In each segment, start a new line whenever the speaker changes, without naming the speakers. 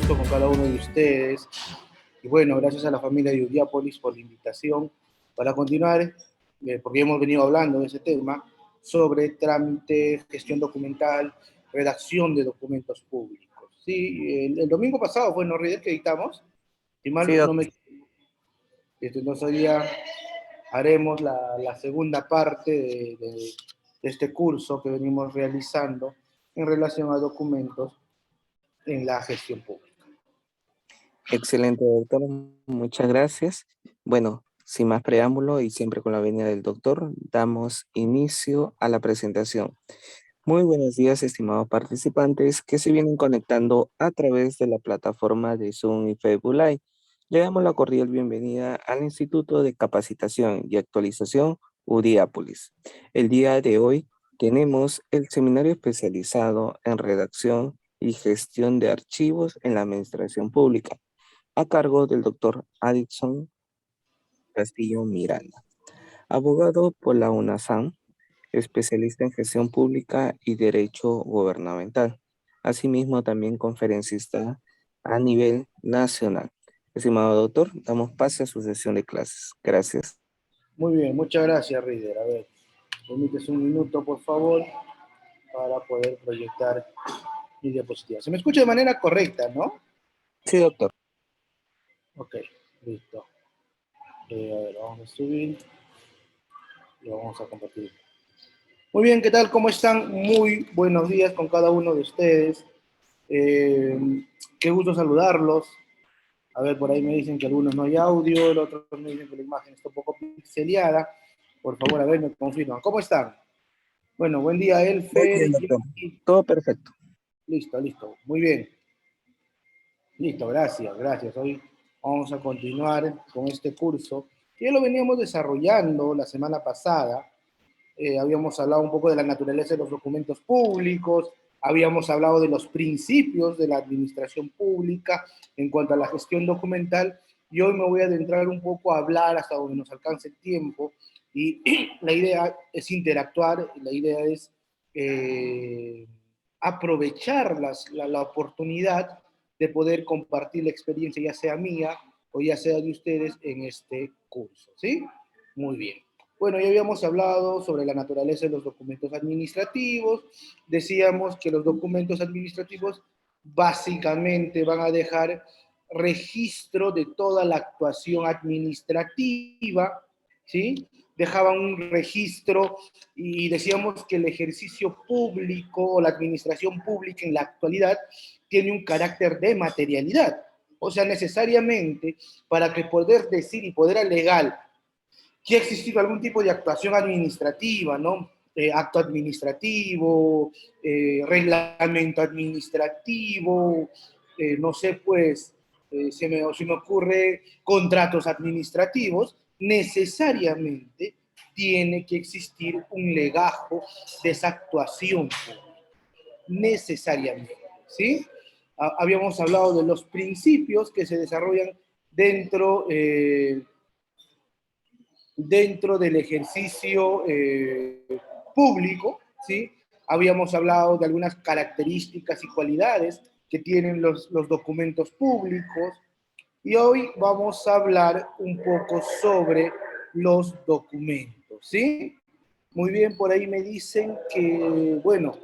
gusto con cada uno de ustedes. Y bueno, gracias a la familia de Udiápolis por la invitación para continuar, porque hemos venido hablando de ese tema, sobre trámite, gestión documental, redacción de documentos públicos. Sí, el domingo pasado fue, ¿no, Ridel, que editamos? Si
Sí,
mal no
doctor.
me... Entonces hoy día haremos la segunda parte de este curso que venimos realizando en relación a documentos en la gestión pública.
Excelente, doctor. Muchas gracias. Bueno, sin más preámbulo y siempre con la venia del doctor, damos inicio a la presentación. Muy buenos días, estimados participantes que se vienen conectando a través de la plataforma de Zoom y Facebook Live. Le damos la cordial bienvenida al Instituto de Capacitación y Actualización Udiápolis. El día de hoy tenemos el seminario especializado en redacción y gestión de archivos en la administración pública, a cargo del doctor Adixon Castillo Miranda, abogado por la UNASAM, especialista en gestión pública y derecho gubernamental. Asimismo, también conferencista a nivel nacional. Estimado doctor, damos pase a su sesión de clases. Gracias.
Muy bien, muchas gracias, Rider. A ver, permítese un minuto, por favor, para poder proyectar mi diapositiva. Se me escucha de manera correcta, ¿no?
Sí, doctor.
Ok, listo. A ver, vamos a subir y vamos a compartir. Muy bien, ¿qué tal? ¿Cómo están? Muy buenos días con cada uno de ustedes. Eh, Qué gusto saludarlos. A ver, por ahí me dicen que algunos no hay audio, los otros me dicen que la imagen está un poco pixeleada. Por favor, a ver, me confirman. ¿Cómo están? Bueno, buen día,
Muy
Elfe.
bien, doctor. Todo perfecto.
Listo, listo. Muy bien. Listo, gracias, gracias. Hoy vamos a continuar con este curso. Ya lo veníamos desarrollando la semana pasada. Habíamos hablado un poco de la naturaleza de los documentos públicos, habíamos hablado de los principios de la administración pública en cuanto a la gestión documental, y hoy me voy a adentrar un poco a hablar hasta donde nos alcance el tiempo, y la idea es interactuar, la idea es aprovechar la oportunidad de poder compartir la experiencia, ya sea mía o ya sea de ustedes, en este curso, ¿sí? Muy bien. Bueno, ya habíamos hablado sobre la naturaleza de los documentos administrativos. Decíamos que los documentos administrativos básicamente van a dejar registro de toda la actuación administrativa, ¿sí? Dejaban un registro y decíamos que el ejercicio público o la administración pública en la actualidad tiene un carácter de materialidad. O sea, necesariamente para que poder decir y poder alegar que ha existido algún tipo de actuación administrativa, ¿no? Acto administrativo, reglamento administrativo, no sé, pues, se me ocurre contratos administrativos, necesariamente tiene que existir un legajo de esa actuación, necesariamente, ¿sí? Habíamos hablado de los principios que se desarrollan dentro dentro del ejercicio público, ¿sí? Habíamos hablado de algunas características y cualidades que tienen los documentos públicos, y hoy vamos a hablar un poco sobre los documentos, ¿sí? Muy bien, por ahí me dicen que, bueno,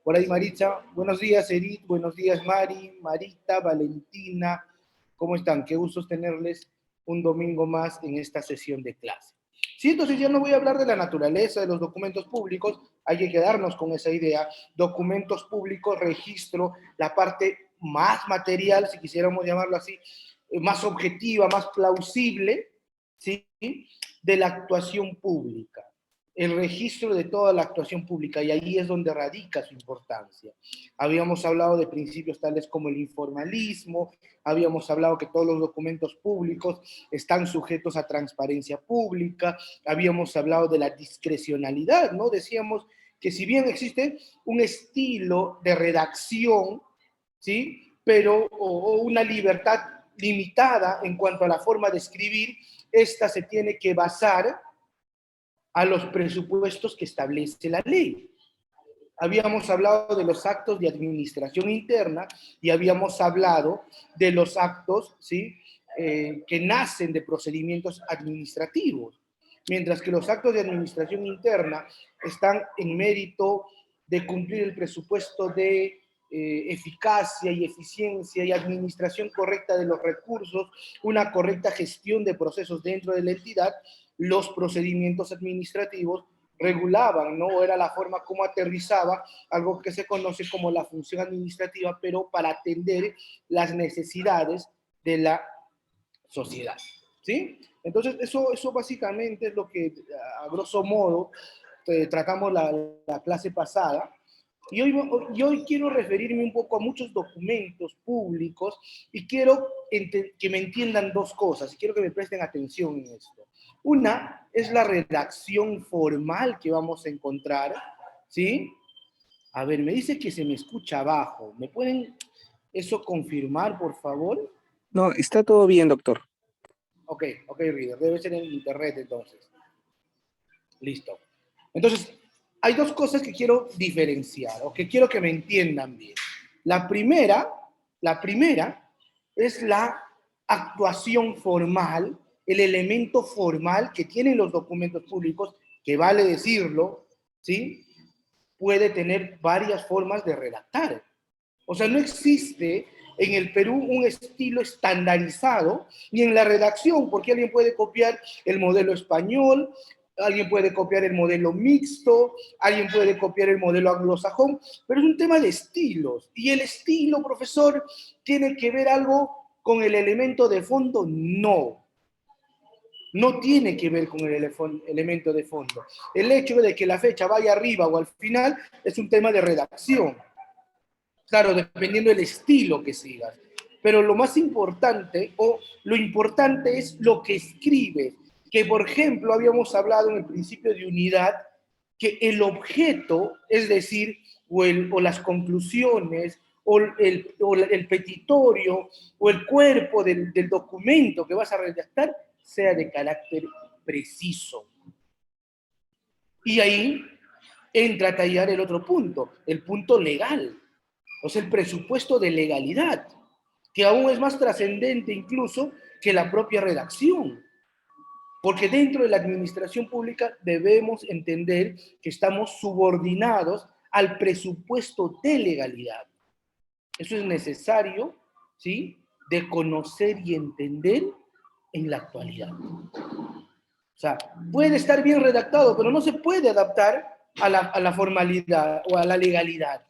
por ahí Maritza, buenos días Edith, buenos días Mari, Marita, Valentina, ¿cómo están? Qué gusto tenerles un domingo más en esta sesión de clase. Sí, entonces ya no voy a hablar de la naturaleza de los documentos públicos, hay que quedarnos con esa idea. Documentos públicos, registro, la parte más material, si quisiéramos llamarlo así, más objetiva, más plausible, ¿sí? De la actuación pública, el registro de toda la actuación pública, y ahí es donde radica su importancia. Habíamos hablado de principios tales como el informalismo, habíamos hablado que todos los documentos públicos están sujetos a transparencia pública, habíamos hablado de la discrecionalidad, ¿no? Decíamos que si bien existe un estilo de redacción, ¿sí? Pero o una libertad limitada en cuanto a la forma de escribir, esta se tiene que basar a los presupuestos que establece la ley. Habíamos hablado de los actos de administración interna y habíamos hablado de los actos, ¿sí? Que nacen de procedimientos administrativos, mientras que los actos de administración interna están en mérito de cumplir el presupuesto de eficacia y eficiencia y administración correcta de los recursos, una correcta gestión de procesos dentro de la entidad. Los procedimientos administrativos regulaban, ¿no? Era la forma como aterrizaba algo que se conoce como la función administrativa, pero para atender las necesidades de la sociedad, ¿sí? Entonces, eso básicamente es lo que, a grosso modo, tratamos la clase pasada. Y hoy quiero referirme un poco a muchos documentos públicos y quiero que me entiendan dos cosas, y quiero que me presten atención en esto. Una es la redacción formal que vamos a encontrar, ¿sí? A ver, me dice que se me escucha abajo. ¿Me pueden eso confirmar, por favor?
No, está todo bien, doctor.
Ok, Reader, debe ser en internet entonces. Listo. Entonces, hay dos cosas que quiero diferenciar o que quiero que me entiendan bien. La primera es la actuación formal, el elemento formal que tienen los documentos públicos, que vale decirlo, ¿sí? Puede tener varias formas de redactar. O sea, no existe en el Perú un estilo estandarizado, ni en la redacción, porque alguien puede copiar el modelo español, alguien puede copiar el modelo mixto, alguien puede copiar el modelo anglosajón, pero es un tema de estilos. Y el estilo, profesor, tiene que ver algo con el elemento de fondo, no. No tiene que ver con el elemento de fondo. El hecho de que la fecha vaya arriba o al final es un tema de redacción. Claro, dependiendo del estilo que sigas. Pero lo más importante, o lo importante es lo que escribes. Que, por ejemplo, habíamos hablado en el principio de unidad, que el objeto, es decir, o las conclusiones, o el petitorio, o el cuerpo del documento que vas a redactar, sea de carácter preciso. Y ahí entra a tallar el otro punto, el punto legal. O sea, el presupuesto de legalidad, que aún es más trascendente incluso que la propia redacción. Porque dentro de la administración pública debemos entender que estamos subordinados al presupuesto de legalidad. Eso es necesario, ¿sí?, de conocer y entender en la actualidad. O sea, puede estar bien redactado, pero no se puede adaptar a la formalidad o a la legalidad.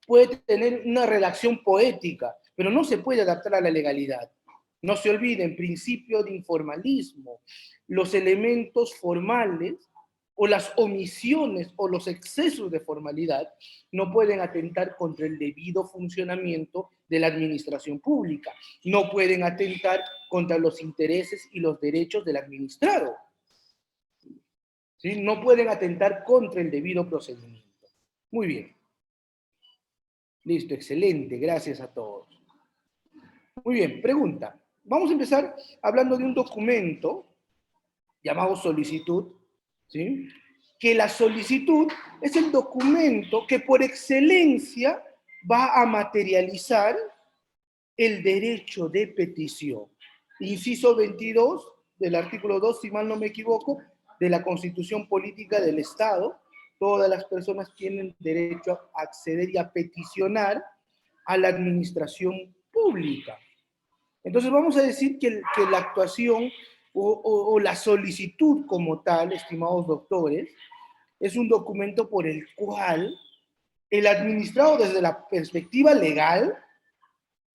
Puede tener una redacción poética, pero no se puede adaptar a la legalidad. No se olviden, principio de informalismo. Los elementos formales o las omisiones o los excesos de formalidad no pueden atentar contra el debido funcionamiento de la administración pública. No pueden atentar contra los intereses y los derechos del administrado. ¿Sí? No pueden atentar contra el debido procedimiento. Muy bien. Listo, excelente, gracias a todos. Muy bien, pregunta. Vamos a empezar hablando de un documento llamado solicitud, ¿sí? Que la solicitud es el documento que por excelencia va a materializar el derecho de petición. Inciso 22 del artículo 2, si mal no me equivoco, de la Constitución Política del Estado. Todas las personas tienen derecho a acceder y a peticionar a la administración pública. Entonces vamos a decir que la actuación o la solicitud como tal, estimados doctores, es un documento por el cual el administrado desde la perspectiva legal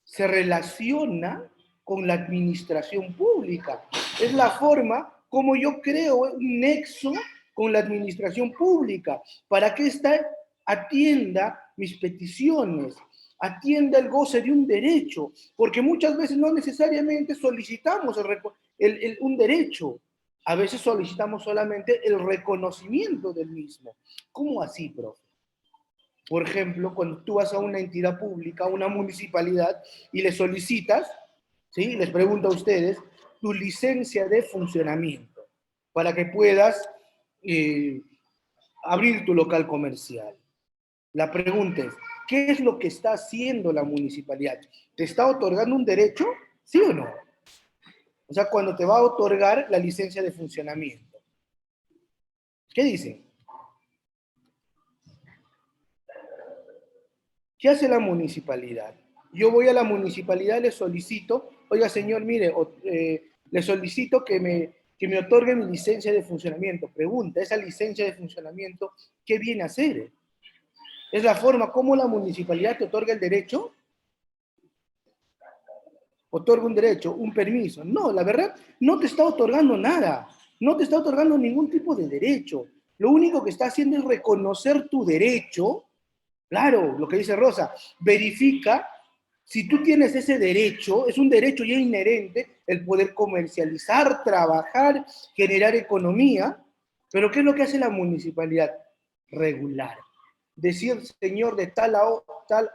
se relaciona con la administración pública. Es la forma como yo creo un nexo con la administración pública, para que ésta atienda mis peticiones, atienda el goce de un derecho, porque muchas veces no necesariamente solicitamos un derecho, a veces solicitamos solamente el reconocimiento del mismo. ¿Cómo así, profe? Por ejemplo, cuando tú vas a una entidad pública, a una municipalidad, y le solicitas, ¿sí?, les pregunto a ustedes, tu licencia de funcionamiento, para que puedas abrir tu local comercial. La pregunta es, ¿qué es lo que está haciendo la municipalidad? ¿Te está otorgando un derecho? ¿Sí o no? O sea, cuando te va a otorgar la licencia de funcionamiento. ¿Qué dice? ¿Qué hace la municipalidad? Yo voy a la municipalidad, le solicito, oiga señor, mire, le solicito que me otorgue mi licencia de funcionamiento. Pregunta, ¿esa licencia de funcionamiento qué viene a hacer? ¿Es la forma como la municipalidad te otorga el derecho? ¿Otorga un derecho, un permiso? No, la verdad, no te está otorgando nada. No te está otorgando ningún tipo de derecho. Lo único que está haciendo es reconocer tu derecho. Claro, lo que dice Rosa, verifica si tú tienes ese derecho, es un derecho ya inherente, el poder comercializar, trabajar, generar economía, pero ¿qué es lo que hace la municipalidad? Regular. Decir, señor, de tal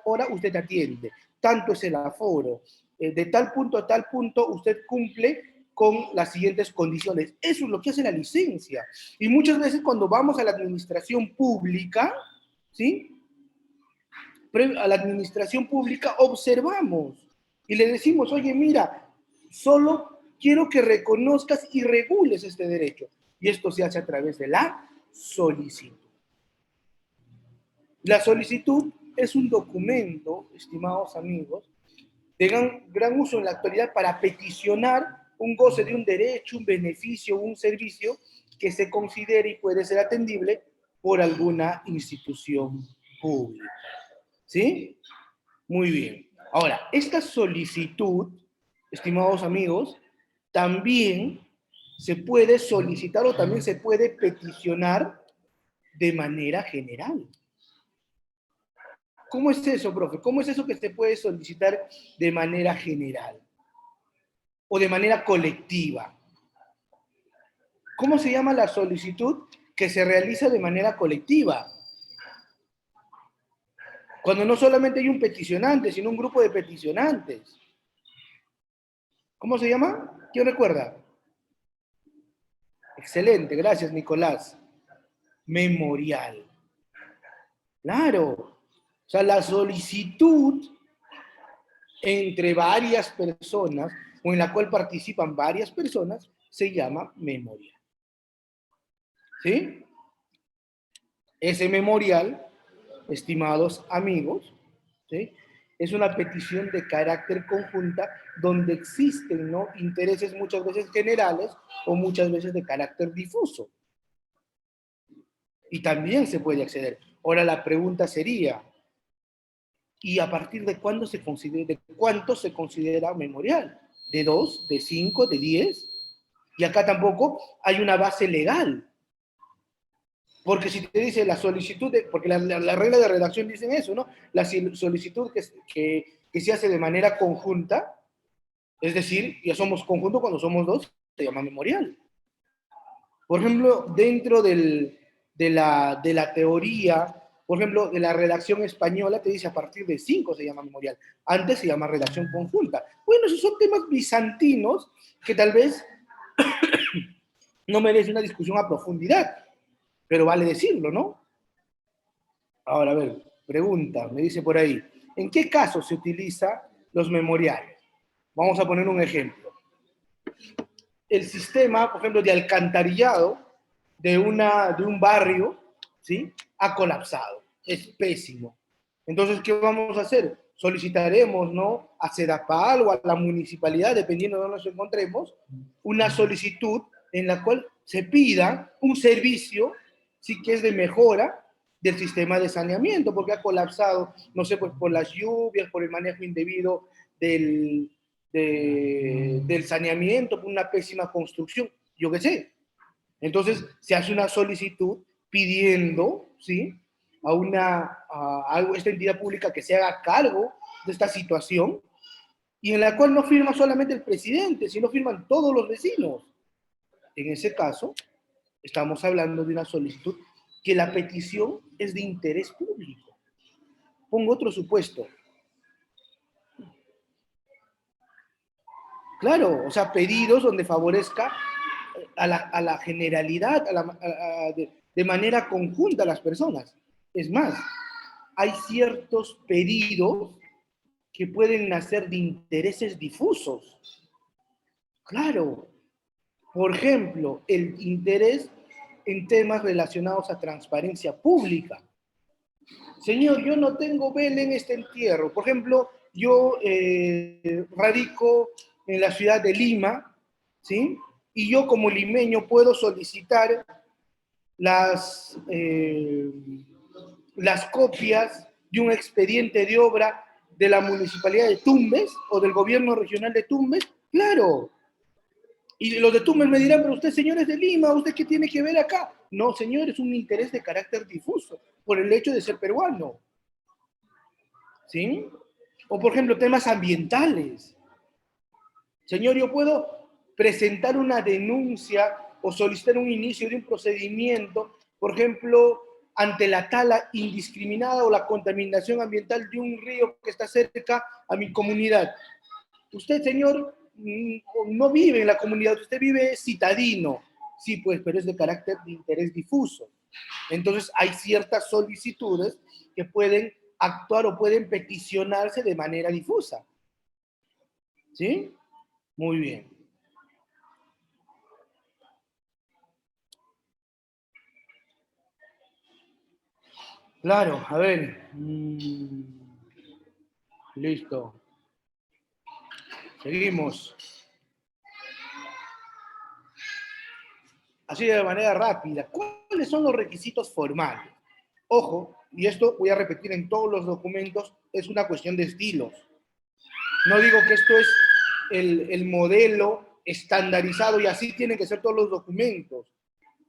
hora usted atiende, tanto es el aforo, de tal punto a tal punto usted cumple con las siguientes condiciones. Eso es lo que hace la licencia. Y muchas veces cuando vamos a la administración pública, ¿sí? A la administración pública observamos y le decimos, oye, mira, solo quiero que reconozcas y regules este derecho. Y esto se hace a través de la solicitud. La solicitud es un documento, estimados amigos, de gran uso en la actualidad para peticionar un goce de un derecho, un beneficio, un servicio que se considere y puede ser atendible por alguna institución pública. ¿Sí? Muy bien. Ahora, esta solicitud, estimados amigos, también se puede solicitar o también se puede peticionar de manera general. ¿Cómo es eso, profe? ¿Cómo es eso que se puede solicitar de manera general o de manera colectiva? ¿Cómo se llama la solicitud que se realiza de manera colectiva? Cuando no solamente hay un peticionante, sino un grupo de peticionantes. ¿Cómo se llama? ¿Quién recuerda? Excelente, gracias Nicolás. Memorial. Claro. O sea, la solicitud entre varias personas o en la cual participan varias personas se llama memorial. ¿Sí? Ese memorial, estimados amigos, ¿sí? Es una petición de carácter conjunta donde existen, ¿no?, intereses muchas veces generales o muchas veces de carácter difuso. Y también se puede acceder. Ahora la pregunta sería, ¿y a partir de cuándo se considera, de cuánto se considera memorial? ¿De 2, de 5, de 10? Y acá tampoco hay una base legal. Porque si te dice la solicitud, porque la regla de redacción dicen eso, ¿no? La solicitud que se hace de manera conjunta, es decir, ya somos conjunto cuando somos dos, se llama memorial. Por ejemplo, dentro de la teoría, por ejemplo, de la redacción española, te dice a partir de 5 se llama memorial. Antes se llama redacción conjunta. Bueno, esos son temas bizantinos que tal vez no merecen una discusión a profundidad, pero vale decirlo, ¿no? Ahora, a ver, pregunta, me dice por ahí, ¿en qué caso se utilizan los memoriales? Vamos a poner un ejemplo. El sistema, por ejemplo, de alcantarillado de un barrio, ¿sí?, ha colapsado. Es pésimo. Entonces, ¿qué vamos a hacer? Solicitaremos, ¿no?, a Sedapal o a la municipalidad, dependiendo de dónde nos encontremos, una solicitud en la cual se pida un servicio, sí, que es de mejora del sistema de saneamiento, porque ha colapsado, no sé, pues por las lluvias, por el manejo indebido del saneamiento, por una pésima construcción, yo qué sé. Entonces, se hace una solicitud pidiendo, ¿sí?, a esta entidad pública que se haga cargo de esta situación, y en la cual no firma solamente el presidente, sino firman todos los vecinos. En ese caso, estamos hablando de una solicitud que la petición es de interés público. Pongo otro supuesto. Claro, o sea, pedidos donde favorezca a la generalidad, de manera conjunta a las personas. Es más, hay ciertos pedidos que pueden nacer de intereses difusos. Claro, por ejemplo, el interés en temas relacionados a transparencia pública. Señor, yo no tengo vela en este entierro. Por ejemplo, yo radico en la ciudad de Lima, ¿sí? Y yo como limeño puedo solicitar las copias de un expediente de obra de la municipalidad de Tumbes o del gobierno regional de Tumbes. Claro. Y los de Tumbes me dirán, pero usted, señor, es de Lima, ¿usted qué tiene que ver acá? No, señor, es un interés de carácter difuso, por el hecho de ser peruano. ¿Sí? O, por ejemplo, temas ambientales. Señor, yo puedo presentar una denuncia o solicitar un inicio de un procedimiento, por ejemplo, ante la tala indiscriminada o la contaminación ambiental de un río que está cerca a mi comunidad. Usted, señor, no vive en la comunidad, usted vive citadino. Sí, pues, pero es de carácter de interés difuso. Entonces, hay ciertas solicitudes que pueden actuar o pueden peticionarse de manera difusa. ¿Sí? Muy bien. Claro, a ver. Listo. Seguimos. Así de manera rápida. ¿Cuáles son los requisitos formales? Ojo, y esto voy a repetir en todos los documentos, es una cuestión de estilos. No digo que esto es el modelo estandarizado y así tienen que ser todos los documentos.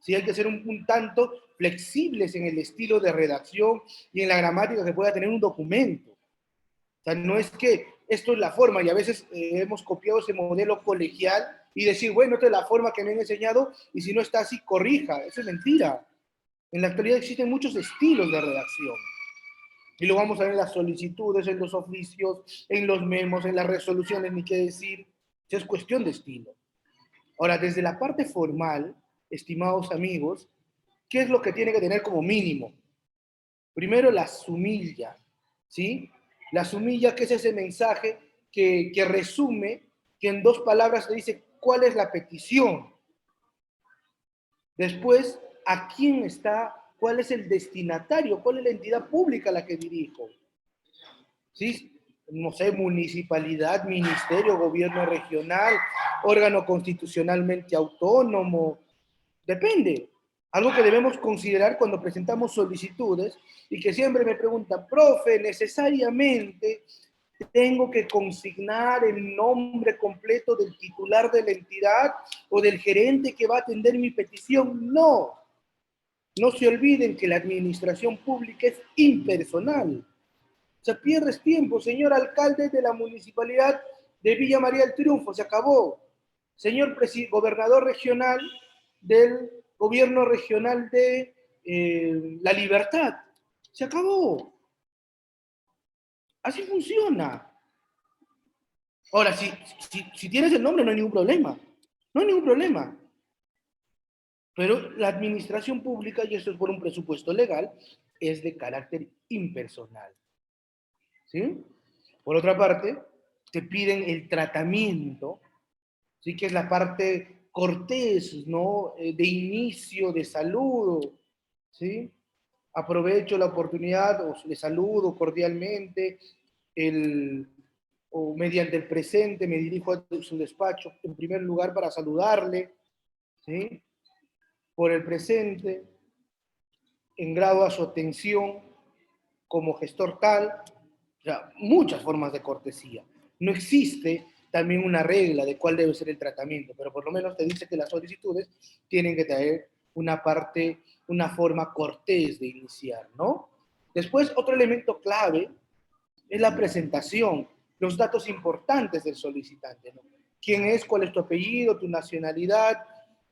Sí, hay que ser un tanto flexibles en el estilo de redacción y en la gramática que pueda tener un documento. O sea, no es que esto es la forma y a veces hemos copiado ese modelo colegial y decir, bueno, esta es la forma que me han enseñado y si no está así, corrija. Eso es mentira. En la actualidad existen muchos estilos de redacción. Y lo vamos a ver en las solicitudes, en los oficios, en los memos, en las resoluciones, ni qué decir. Es cuestión de estilo. Ahora, desde la parte formal, estimados amigos, ¿qué es lo que tiene que tener como mínimo? Primero, la sumilla, ¿sí? La sumilla, que es ese mensaje que resume, que en 2 palabras te dice cuál es la petición. Después, ¿a quién está? ¿Cuál es el destinatario? ¿Cuál es la entidad pública a la que dirijo? ¿Sí? No sé, municipalidad, ministerio, gobierno regional, órgano constitucionalmente autónomo, depende. Algo que debemos considerar cuando presentamos solicitudes y que siempre me preguntan, profe, necesariamente tengo que consignar el nombre completo del titular de la entidad o del gerente que va a atender mi petición. No, no se olviden que la administración pública es impersonal. O sea, pierdes tiempo, señor alcalde de la municipalidad de Villa María del Triunfo, se acabó. Señor gobernador regional del gobierno regional de La Libertad, se acabó. Así funciona. Ahora, si tienes el nombre no hay ningún problema. No hay ningún problema. Pero la administración pública, y esto es por un presupuesto legal, es de carácter impersonal. ¿Sí? Por otra parte, te piden el tratamiento, ¿sí? Que es la parte cortés, ¿no? De inicio, de saludo, ¿sí? Aprovecho la oportunidad, o le saludo cordialmente, o mediante el presente me dirijo a su despacho, en primer lugar para saludarle, ¿sí? Por el presente, en grado a su atención como gestor tal, o sea, muchas formas de cortesía. No existe también una regla de cuál debe ser el tratamiento, pero por lo menos te dice que las solicitudes tienen que traer una parte, una forma cortés de iniciar, ¿no? Después, otro elemento clave es la presentación, los datos importantes del solicitante, ¿no? ¿Quién es? ¿Cuál es tu apellido? ¿Tu nacionalidad?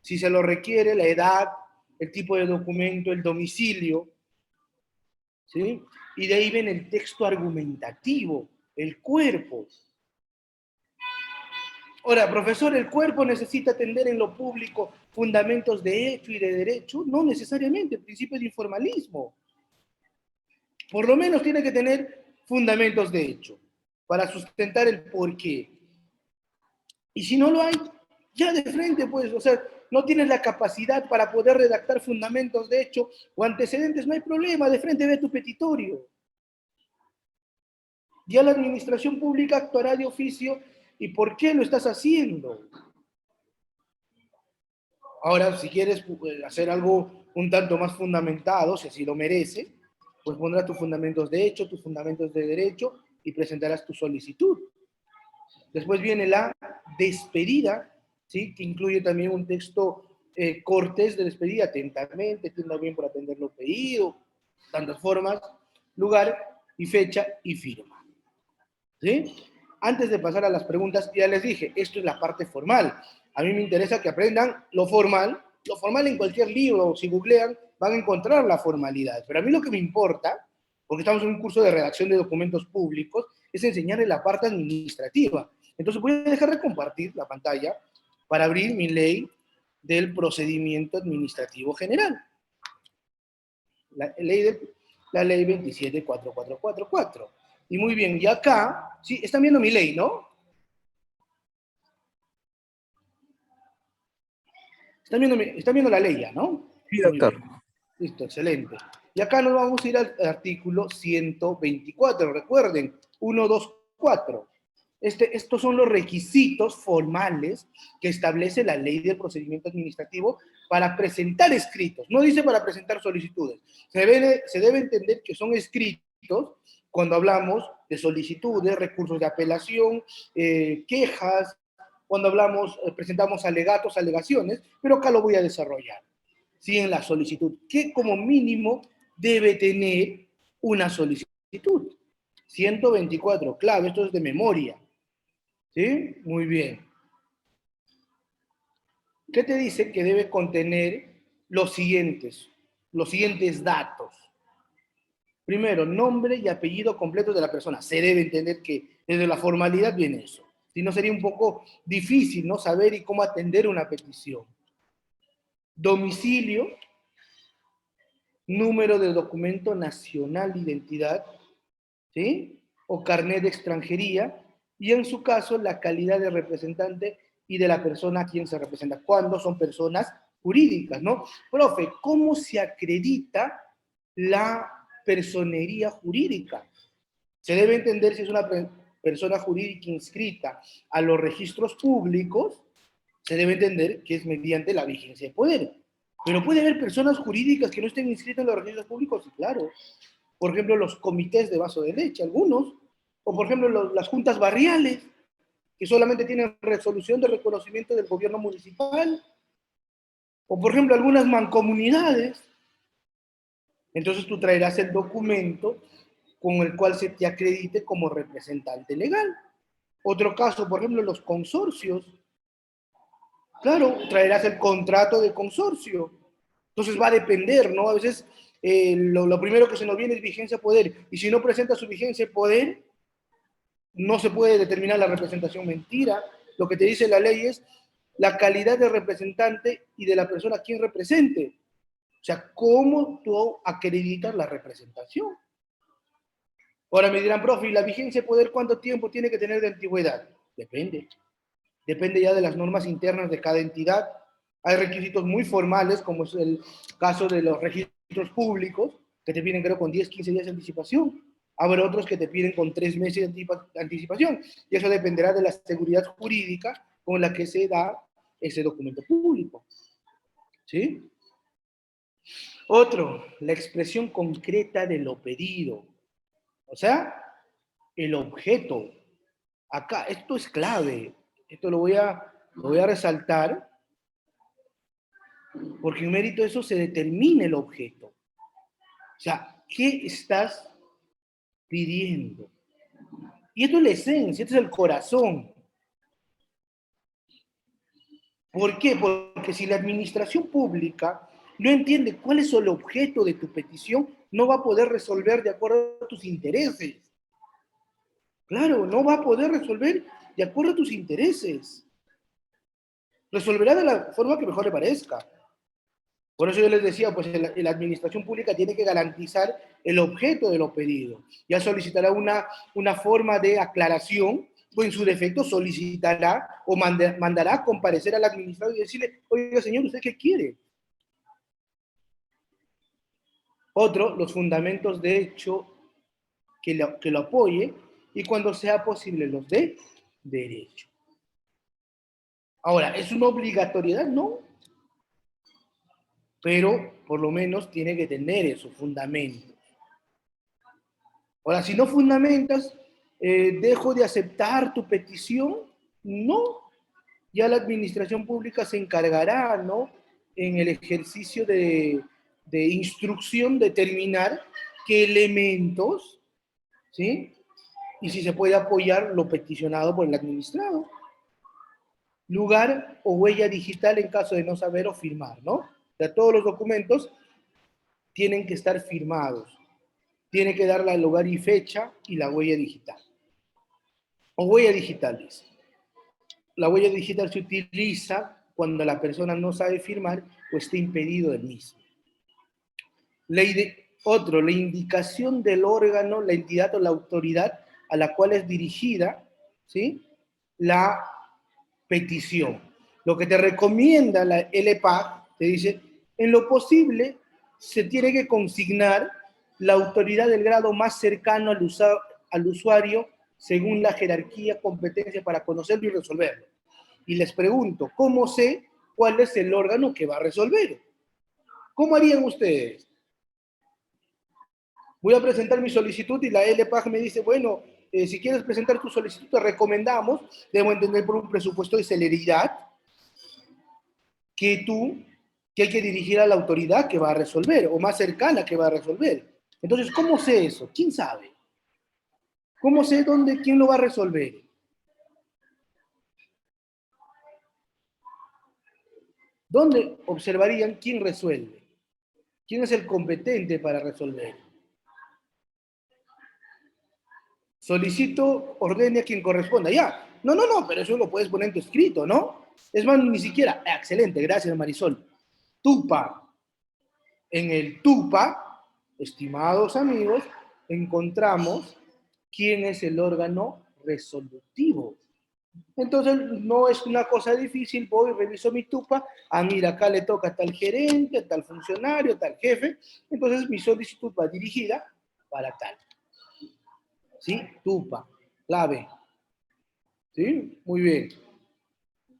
Si se lo requiere, la edad, el tipo de documento, el domicilio, ¿sí? Y de ahí viene el texto argumentativo, el cuerpo. Ahora, profesor, ¿el cuerpo necesita atender en lo público fundamentos de hecho y de derecho? No necesariamente, principios de informalismo. Por lo menos tiene que tener fundamentos de hecho para sustentar el porqué. Y si no lo hay, ya de frente, pues, o sea, no tienes la capacidad para poder redactar fundamentos de hecho o antecedentes, no hay problema, de frente ve tu petitorio. Ya la administración pública actuará de oficio. ¿Y por qué lo estás haciendo? Ahora, si quieres hacer algo un tanto más fundamentado, si así lo merece, pues pondrás tus fundamentos de hecho, tus fundamentos de derecho y presentarás tu solicitud. Después viene la despedida, ¿sí? Que incluye también un texto cortés de despedida, atentamente, tienda bien por atender lo pedido, tantas formas, lugar y fecha y firma. ¿Sí? Antes de pasar a las preguntas, ya les dije, esto es la parte formal. A mí me interesa que aprendan lo formal. Lo formal en cualquier libro, si googlean, van a encontrar la formalidad. Pero a mí lo que me importa, porque estamos en un curso de redacción de documentos públicos, es enseñarles la parte administrativa. Entonces voy a dejar de compartir la pantalla para abrir mi ley del procedimiento administrativo general. La ley 274444. Y muy bien, y acá, sí, están viendo mi ley, ¿no? Están viendo la ley ya, ¿no?
Sí,
Muy
doctor.
bien. Listo, excelente. Y acá nos vamos a ir al artículo 124, recuerden, 124. Estos son los requisitos formales que establece la ley del procedimiento administrativo para presentar escritos. No dice para presentar solicitudes. Se debe entender que son escritos cuando hablamos de solicitudes, recursos de apelación, quejas, cuando hablamos, presentamos alegatos, alegaciones, pero acá lo voy a desarrollar. Sí, en la solicitud, que como mínimo debe tener una solicitud. 124, claro, esto es de memoria. ¿Sí? Muy bien. ¿Qué te dice? Que debe contener los siguientes datos. Primero, nombre y apellido completo de la persona. Se debe entender que desde la formalidad viene eso. Si no, sería un poco difícil, ¿no? Saber y cómo atender una petición. Domicilio, número de documento nacional de identidad, ¿sí? O carnet de extranjería, y en su caso, la calidad de representante y de la persona a quien se representa, cuando son personas jurídicas, ¿no? Profe, ¿cómo se acredita la personería jurídica? Se debe entender si es una persona jurídica inscrita a los registros públicos, se debe entender que es mediante la vigencia de poder. Pero puede haber personas jurídicas que no estén inscritas en los registros públicos, y claro. Por ejemplo, los comités de vaso de leche, algunos. O por ejemplo, las juntas barriales, que solamente tienen resolución de reconocimiento del gobierno municipal. O por ejemplo, algunas mancomunidades. Entonces tú traerás el documento con el cual se te acredite como representante legal. Otro caso, por ejemplo, los consorcios. Claro, traerás el contrato de consorcio. Entonces va a depender, ¿no? A veces lo primero que se nos viene es vigencia poder. Y si no presenta su vigencia poder, no se puede determinar la representación. Mentira. Lo que te dice la ley es la calidad de representante y de la persona a quien represente. O sea, ¿cómo tú acreditas la representación? Ahora me dirán, profe, ¿y la vigencia de poder cuánto tiempo tiene que tener de antigüedad? Depende. Depende ya de las normas internas de cada entidad. Hay requisitos muy formales, como es el caso de los registros públicos, que te piden creo con 10, 15 días de anticipación. Habrá otros que te piden con 3 meses de anticipación. Y eso dependerá de la seguridad jurídica con la que se da ese documento público. ¿Sí? Otro, la expresión concreta de lo pedido. O sea, el objeto. Acá, esto es clave. Esto lo voy a resaltar, porque en mérito de eso se determina el objeto. O sea, ¿qué estás pidiendo? Y esto es la esencia, esto es el corazón. ¿Por qué? Porque si la administración pública no entiende cuál es el objeto de tu petición, no va a poder resolver de acuerdo a tus intereses. Claro, no va a poder resolver de acuerdo a tus intereses. Resolverá de la forma que mejor le parezca. Por eso yo les decía, pues la administración pública tiene que garantizar el objeto de lo pedido. Ya solicitará una forma de aclaración, o en su defecto solicitará o mandará a comparecer al administrador y decirle, oiga señor, ¿usted qué quiere? Otro, los fundamentos de hecho que lo apoye y cuando sea posible los de derecho. Ahora, ¿es una obligatoriedad? No, pero por lo menos tiene que tener esos fundamentos. Ahora, si no fundamentas, dejo de aceptar tu petición, no, ya la administración pública se encargará, ¿no? En el ejercicio de instrucción determinar qué elementos, ¿sí? Y si se puede apoyar lo peticionado por el administrado. Lugar o huella digital en caso de no saber o firmar, ¿no? O sea, todos los documentos tienen que estar firmados. Tiene que dar el lugar y fecha y la huella digital. O huella digital, dice. La huella digital se utiliza cuando la persona no sabe firmar o esté impedido del mismo. La indicación del órgano, la entidad o la autoridad a la cual es dirigida, ¿sí? La petición. Lo que te recomienda la LPAC, te dice, en lo posible se tiene que consignar la autoridad del grado más cercano al usuario según la jerarquía, competencia para conocerlo y resolverlo. Y les pregunto, ¿cómo sé cuál es el órgano que va a resolver? ¿Cómo harían ustedes? Voy a presentar mi solicitud y la LPAG me dice, bueno, si quieres presentar tu solicitud, te recomendamos, debo entender por un presupuesto de celeridad, que hay que dirigir a la autoridad que va a resolver, o más cercana que va a resolver. Entonces, ¿cómo sé eso? ¿Quién sabe? ¿Cómo sé quién lo va a resolver? ¿Dónde observarían quién resuelve? ¿Quién es el competente para resolver? Solicito, ordene a quien corresponda. Ya. No, pero eso lo puedes poner en tu escrito, ¿no? Es más, ni siquiera. Excelente, gracias Marisol. TUPA. En el TUPA, estimados amigos, encontramos quién es el órgano resolutivo. Entonces, no es una cosa difícil, voy, reviso mi TUPA, mira, acá le toca a tal gerente, a tal funcionario, a tal jefe, entonces mi solicitud va dirigida para tal. ¿Sí? TUPA, clave. ¿Sí? Muy bien.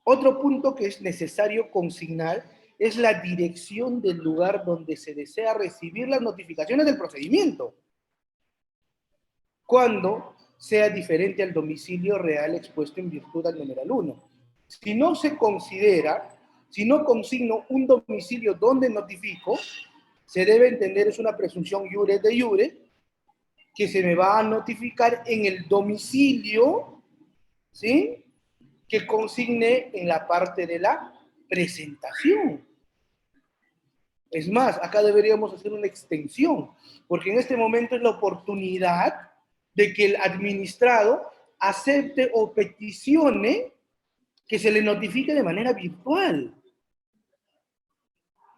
Otro punto que es necesario consignar es la dirección del lugar donde se desea recibir las notificaciones del procedimiento, cuando sea diferente al domicilio real expuesto en virtud del numeral 1. Si no se considera, si no consigno un domicilio donde notifico, se debe entender, es una presunción iure de iure, que se me va a notificar en el domicilio, ¿sí?, que consigne en la parte de la presentación. Es más, acá deberíamos hacer una extensión, porque en este momento es la oportunidad de que el administrado acepte o peticione que se le notifique de manera virtual.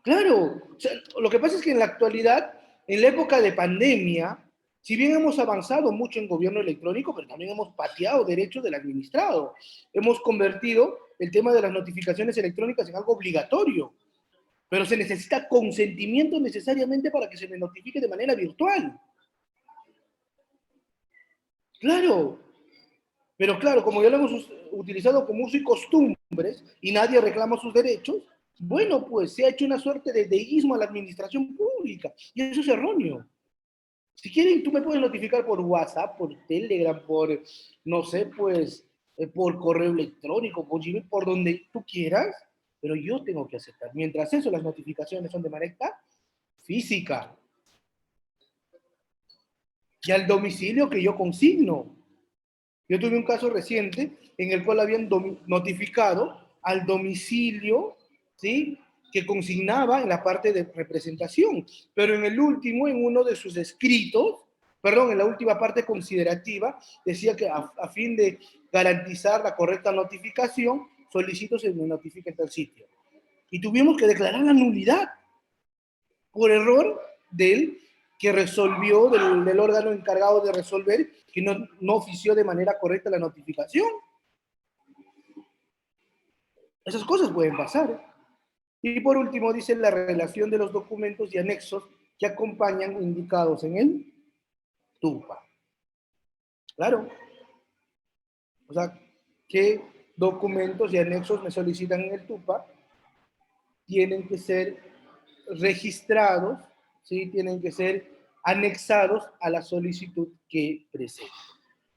Claro, o sea, lo que pasa es que en la actualidad, en la época de pandemia, si bien hemos avanzado mucho en gobierno electrónico, pero también hemos pateado derechos del administrado. Hemos convertido el tema de las notificaciones electrónicas en algo obligatorio, pero se necesita consentimiento necesariamente para que se le notifique de manera virtual. Claro, pero claro, como ya lo hemos utilizado como uso y costumbres y nadie reclama sus derechos, bueno, pues se ha hecho una suerte de deísmo a la administración pública y eso es erróneo. Si quieren, tú me puedes notificar por WhatsApp, por Telegram, por, no sé, pues, por correo electrónico, por Gmail, por donde tú quieras, pero yo tengo que aceptar. Mientras eso, las notificaciones son de manera física. Y al domicilio que yo consigno. Yo tuve un caso reciente en el cual habían notificado al domicilio, ¿sí?, que consignaba en la parte de representación, pero en el último, en uno de sus escritos, perdón, en la última parte considerativa, decía que a fin de garantizar la correcta notificación, solicito se me notifique en tal sitio. Y tuvimos que declarar la nulidad por error del que resolvió, del órgano encargado de resolver, que no ofició de manera correcta la notificación. Esas cosas pueden pasar. Y por último, dice la relación de los documentos y anexos que acompañan indicados en el TUPA. Claro. O sea, ¿qué documentos y anexos me solicitan en el TUPA? Tienen que ser registrados, ¿sí? Tienen que ser anexados a la solicitud que presenten.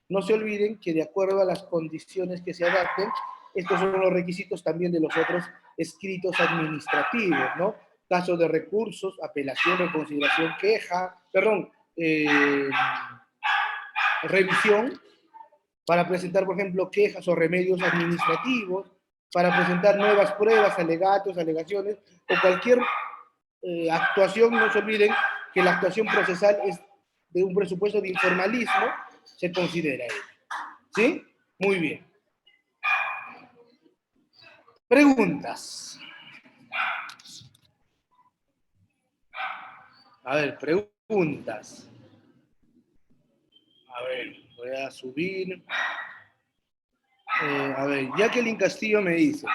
No se olviden que de acuerdo a las condiciones que se adapten, estos son los requisitos también de los otros escritos administrativos, ¿no? Caso de recursos, apelación, reconsideración, queja, perdón, revisión, para presentar, por ejemplo, quejas o remedios administrativos, para presentar nuevas pruebas, alegatos, alegaciones, o cualquier actuación. No se olviden que la actuación procesal es de un presupuesto de informalismo, se considera ello. ¿Sí? Muy bien. Preguntas. A ver, preguntas. A ver, voy a subir. A ver, Jacqueline Castillo me dice: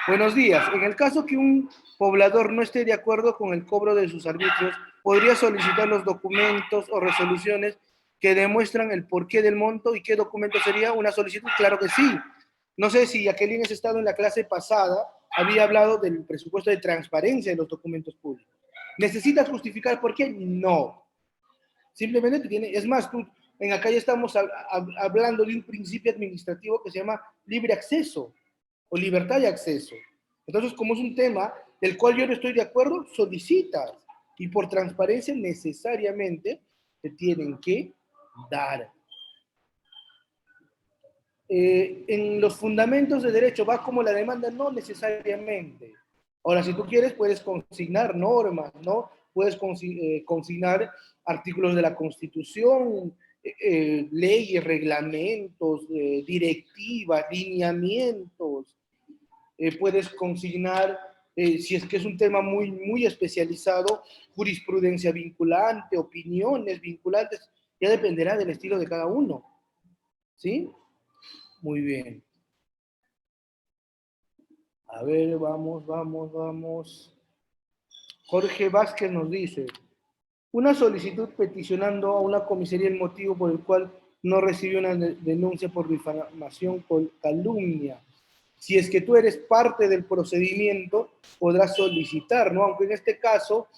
buenos días, en el caso que un poblador no esté de acuerdo con el cobro de sus arbitrios, ¿podría solicitar los documentos o resoluciones que demuestran el porqué del monto? ¿Y qué documento sería una solicitud? Claro que sí. No sé si Jacqueline has estado en la clase pasada, había hablado del presupuesto de transparencia de los documentos públicos. ¿Necesitas justificar por qué? No. Simplemente tiene, es más, tú, en acá ya estamos hablando de un principio administrativo que se llama libre acceso o libertad de acceso. Entonces, como es un tema del cual yo no estoy de acuerdo, solicitas. Y por transparencia necesariamente te tienen que dar. En los fundamentos de derecho va como la demanda, no necesariamente. Ahora, si tú quieres, puedes consignar normas, ¿no? Puedes consignar artículos de la Constitución, leyes, reglamentos, directivas, lineamientos. Puedes consignar, si es que es un tema muy, muy especializado, jurisprudencia vinculante, opiniones vinculantes, ya dependerá del estilo de cada uno. ¿Sí? Muy bien. A ver, vamos. Jorge Vázquez nos dice: una solicitud peticionando a una comisaría el motivo por el cual no recibió una denuncia por difamación con calumnia. Si es que tú eres parte del procedimiento, podrás solicitar, ¿no? Aunque en este caso,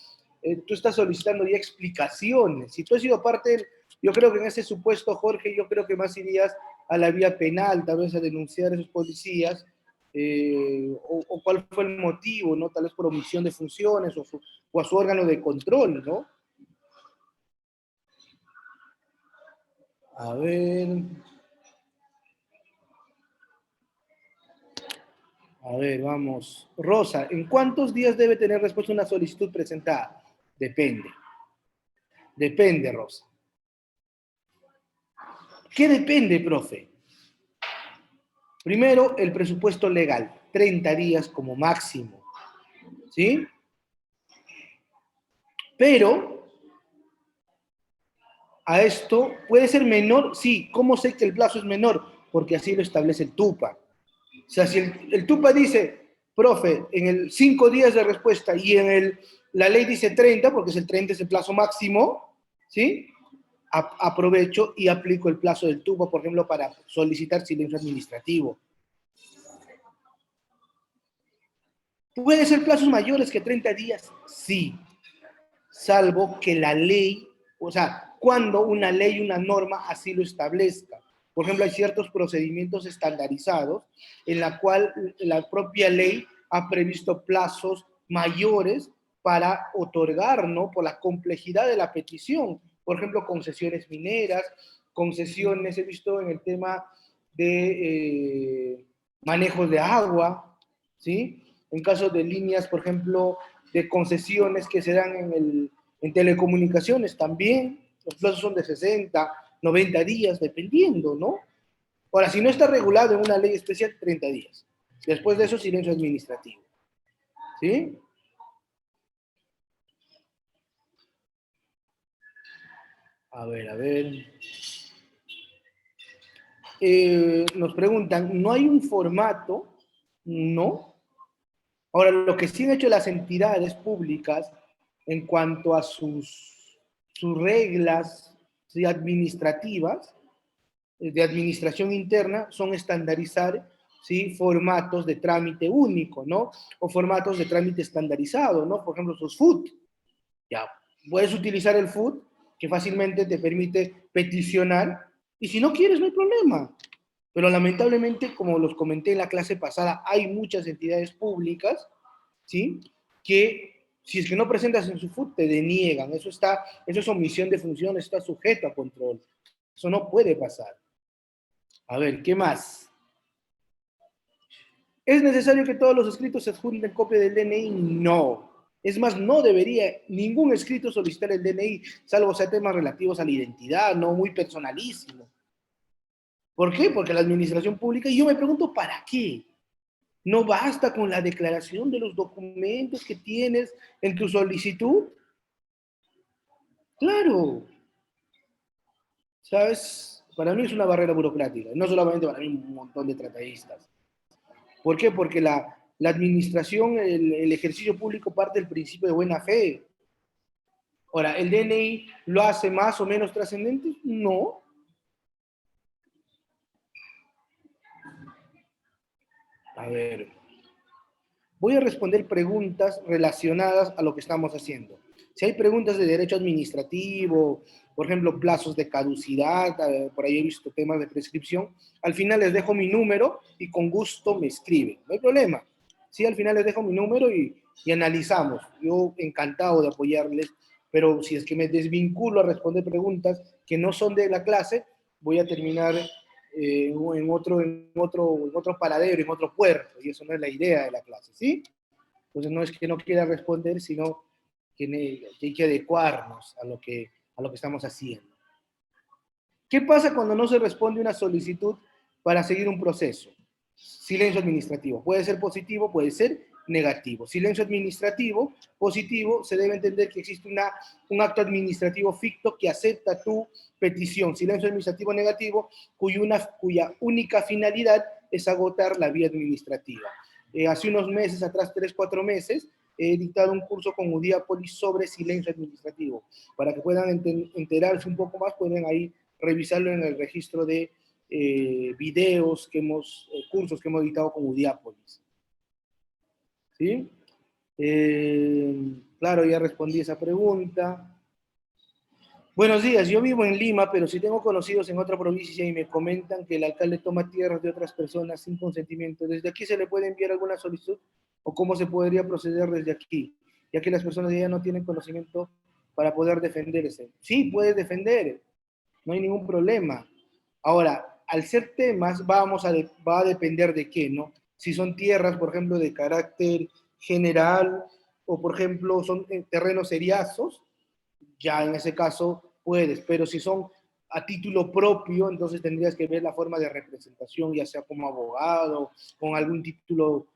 tú estás solicitando ya explicaciones. Si tú has sido parte, yo creo que en ese supuesto, Jorge, yo creo que más irías a la vía penal, tal vez a denunciar a esos policías, o cuál fue el motivo, ¿no? Tal vez por omisión de funciones o a su órgano de control, ¿no? A ver. A ver, vamos. Rosa, ¿en cuántos días debe tener respuesta una solicitud presentada? Depende. Depende, Rosa. ¿Qué depende, profe? Primero, el presupuesto legal, 30 días como máximo. ¿Sí? Pero a esto puede ser menor, sí. ¿Cómo sé que el plazo es menor? Porque así lo establece el TUPA. O sea, si el TUPA dice, profe, en el 5 días de respuesta y en la ley dice 30, porque es el 30 es el plazo máximo, ¿sí? Aprovecho y aplico el plazo del TUPA, por ejemplo, para solicitar silencio administrativo. ¿Puede ser plazos mayores que 30 días? Sí, salvo que la ley, o sea, cuando una ley, una norma así lo establezca. Por ejemplo, hay ciertos procedimientos estandarizados en la cual la propia ley ha previsto plazos mayores para otorgar, ¿no? Por la complejidad de la petición. Por ejemplo, concesiones mineras, concesiones, he visto en el tema de manejos de agua, ¿sí? En caso de líneas, por ejemplo, de concesiones que se dan en telecomunicaciones también, los plazos son de 60, 90 días, dependiendo, ¿no? Ahora, si no está regulado en una ley especial, 30 días. Después de eso, silencio administrativo. ¿Sí? A ver, a ver. Nos preguntan, ¿no hay un formato? No. Ahora, lo que sí han hecho las entidades públicas en cuanto a sus reglas, ¿sí?, administrativas, de administración interna, son estandarizar, ¿sí?, formatos de trámite único, ¿no? O formatos de trámite estandarizado, ¿no? Por ejemplo, sus FUT. Ya, puedes utilizar el FUT, que fácilmente te permite peticionar, y si no quieres, no hay problema. Pero lamentablemente, como los comenté en la clase pasada, hay muchas entidades públicas, ¿sí?, que si es que no presentas en su FUT, te deniegan. Eso es omisión de función, está sujeto a control. Eso no puede pasar. A ver, ¿qué más? ¿Es necesario que todos los escritos se adjunten copia del DNI? No. Es más, no debería ningún escrito solicitar el DNI, salvo sea temas relativos a la identidad, no muy personalísimo. ¿Por qué? Porque la administración pública, y yo me pregunto, ¿para qué? ¿No basta con la declaración de los documentos que tienes en tu solicitud? Claro, ¿sabes? Para mí es una barrera burocrática, no solamente para mí, un montón de tratadistas. ¿Por qué? Porque la administración, el ejercicio público parte del principio de buena fe. Ahora, ¿el DNI lo hace más o menos trascendente? No. A ver, voy a responder preguntas relacionadas a lo que estamos haciendo. Si hay preguntas de derecho administrativo, por ejemplo, plazos de caducidad, por ahí he visto temas de prescripción, al final les dejo mi número y con gusto me escriben. No hay problema. Sí, al final les dejo mi número y analizamos. Yo encantado de apoyarles, pero si es que me desvinculo a responder preguntas que no son de la clase, voy a terminar en otro paradero, en otro puerto, y eso no es la idea de la clase, ¿sí? Entonces no es que no quiera responder, sino que hay que adecuarnos a lo que estamos haciendo. ¿Qué pasa cuando no se responde una solicitud para seguir un proceso? Silencio administrativo. Puede ser positivo, puede ser negativo. Silencio administrativo, positivo, se debe entender que existe un acto administrativo ficto que acepta tu petición. Silencio administrativo negativo, cuya única finalidad es agotar la vía administrativa. Hace unos meses atrás, 3, 4 meses, he dictado un curso con Udiápolis sobre silencio administrativo. Para que puedan enterarse un poco más, pueden ahí revisarlo en el registro de videos cursos que hemos editado con Udiápolis. ¿Sí? Claro, ya respondí esa pregunta. Buenos días, yo vivo en Lima, pero si tengo conocidos en otra provincia y me comentan que el alcalde toma tierras de otras personas sin consentimiento, ¿desde aquí se le puede enviar alguna solicitud o cómo se podría proceder desde aquí? Ya que las personas ya no tienen conocimiento para poder defenderse. Sí, puedes defender, no hay ningún problema. Ahora, al ser temas, va a depender de qué, ¿no? Si son tierras, por ejemplo, de carácter general, o por ejemplo, son terrenos seriazos, ya en ese caso puedes, pero si son a título propio, entonces tendrías que ver la forma de representación, ya sea como abogado, con algún título,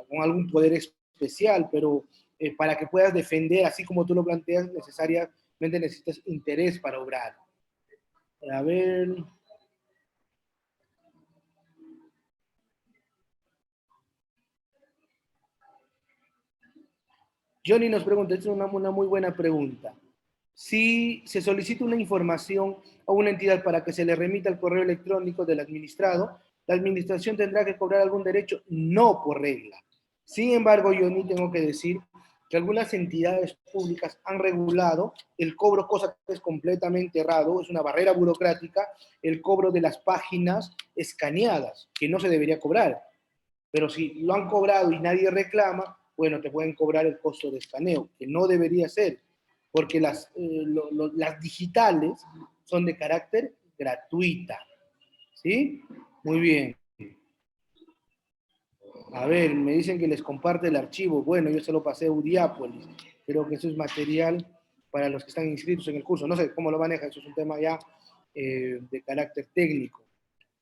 con algún poder especial, pero para que puedas defender, así como tú lo planteas, necesariamente necesitas interés para obrar. A ver. Johnny nos pregunta, es una muy buena pregunta. Si se solicita una información a una entidad para que se le remita el correo electrónico del administrado, ¿la administración tendrá que cobrar algún derecho? No, por regla. Sin embargo, Johnny, tengo que decir que algunas entidades públicas han regulado el cobro, cosa que es completamente errado, es una barrera burocrática, el cobro de las páginas escaneadas, que no se debería cobrar. Pero si lo han cobrado y nadie reclama, bueno, te pueden cobrar el costo de escaneo, que no debería ser, porque las digitales son de carácter gratuita. ¿Sí? Muy bien. A ver, me dicen que les comparte el archivo. Bueno, yo se lo pasé a Udiápolis. Creo que eso es material para los que están inscritos en el curso. No sé cómo lo maneja, eso es un tema ya de carácter técnico.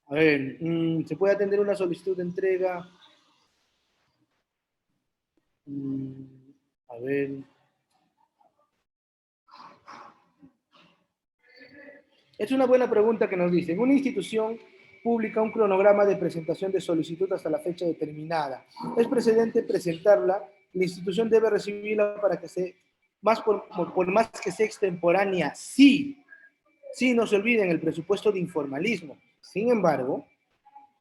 A ver, ¿se puede atender una solicitud de entrega? A ver. Es una buena pregunta que nos dice. En una institución pública, un cronograma de presentación de solicitud hasta la fecha determinada. Es precedente presentarla, la institución debe recibirla para que se, más por más que sea extemporánea, sí, sí, no se olviden el presupuesto de informalismo. Sin embargo,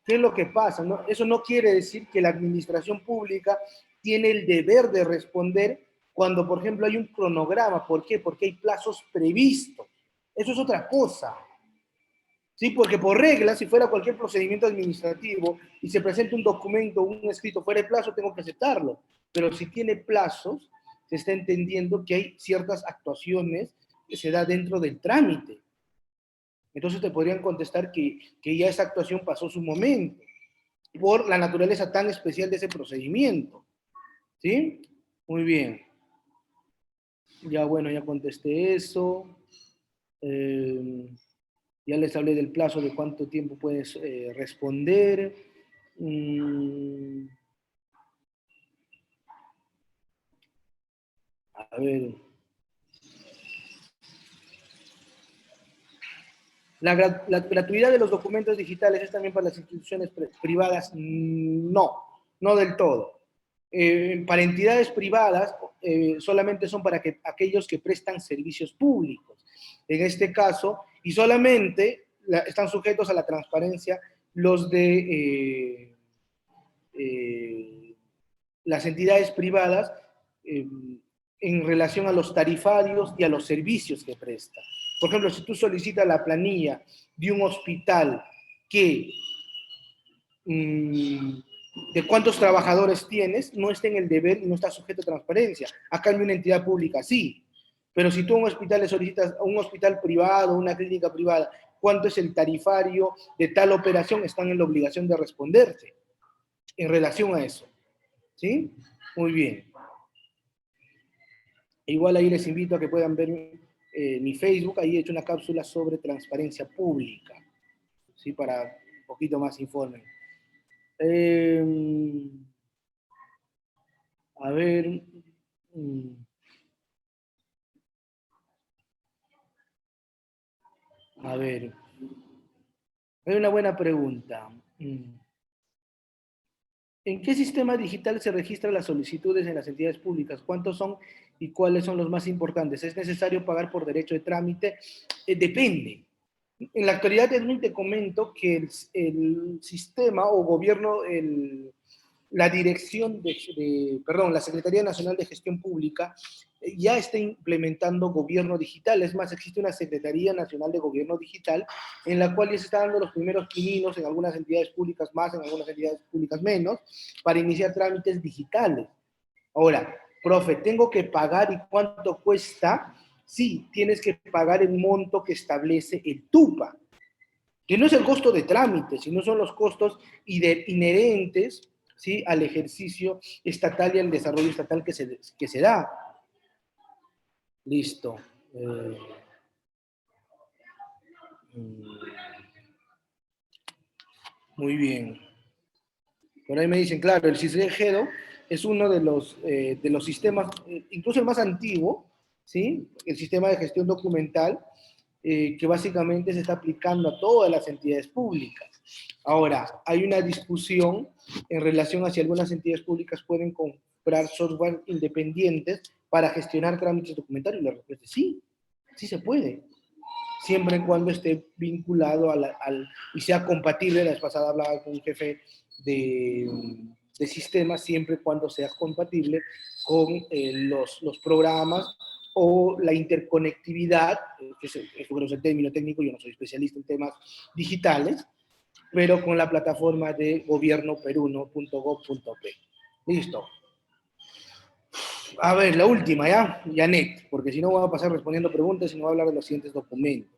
¿qué es lo que pasa? ¿No? Eso no quiere decir que la administración pública tiene el deber de responder cuando, por ejemplo, hay un cronograma. ¿Por qué? Porque hay plazos previstos. Eso es otra cosa. ¿Sí? Porque por regla, si fuera cualquier procedimiento administrativo y se presenta un documento, un escrito fuera de plazo, tengo que aceptarlo. Pero si tiene plazos, se está entendiendo que hay ciertas actuaciones que se da dentro del trámite. Entonces te podrían contestar que ya esa actuación pasó su momento por la naturaleza tan especial de ese procedimiento. ¿Sí? Muy bien. Ya bueno, ya contesté eso. Ya les hablé del plazo de cuánto tiempo puedes responder. A ver. La gratuidad de los documentos digitales es también para las instituciones privadas. No, no del todo. Para entidades privadas solamente son para aquellos que prestan servicios públicos. En este caso, y solamente están sujetos a la transparencia los de las entidades privadas en relación a los tarifarios y a los servicios que presta. Por ejemplo, si tú solicitas la planilla de un hospital que de cuántos trabajadores tienes, no está en el deber y no está sujeto a transparencia. A cambio, una entidad pública sí. Pero si tú a un hospital le solicitas, a un hospital privado, una clínica privada, cuánto es el tarifario de tal operación, están en la obligación de responderte en relación a eso. ¿Sí? Muy bien. Igual ahí les invito a que puedan ver mi Facebook, ahí he hecho una cápsula sobre transparencia pública, ¿sí? Para un poquito más informe. A ver. A ver. Hay una buena pregunta. ¿En qué sistema digital se registran las solicitudes en las entidades públicas? ¿Cuántos son y cuáles son los más importantes? ¿Es necesario pagar por derecho de trámite? Depende. En la actualidad, Edwin, te comento que el sistema o gobierno, la dirección perdón, la Secretaría Nacional de Gestión Pública ya está implementando gobierno digital. Es más, existe una Secretaría Nacional de Gobierno Digital en la cual ya se están dando los primeros pininos en algunas entidades públicas más, en algunas entidades públicas menos, para iniciar trámites digitales. Ahora, profe, ¿tengo que pagar y cuánto cuesta? Sí, tienes que pagar el monto que establece el TUPA, que no es el costo de trámite, sino son los costos inherentes, ¿sí?, al ejercicio estatal y al desarrollo estatal que se da. Listo. Muy bien. Por ahí me dicen, claro, el CISREGEDO es uno de los sistemas, incluso el más antiguo, ¿sí?, el sistema de gestión documental, que básicamente se está aplicando a todas las entidades públicas. Ahora, hay una discusión en relación a si algunas entidades públicas pueden comprar software independientes para gestionar trámites documentarios. La respuesta es sí, sí se puede, siempre y cuando esté vinculado y sea compatible. La vez pasada hablaba con un jefe de sistema, siempre y cuando sea compatible con los programas o la interconectividad, que es el término técnico, yo no soy especialista en temas digitales, pero con la plataforma de gobiernoperuno.gov.p. Listo. A ver, la última, ¿ya? Janet, porque si no voy a pasar respondiendo preguntas y no voy a hablar de los siguientes documentos.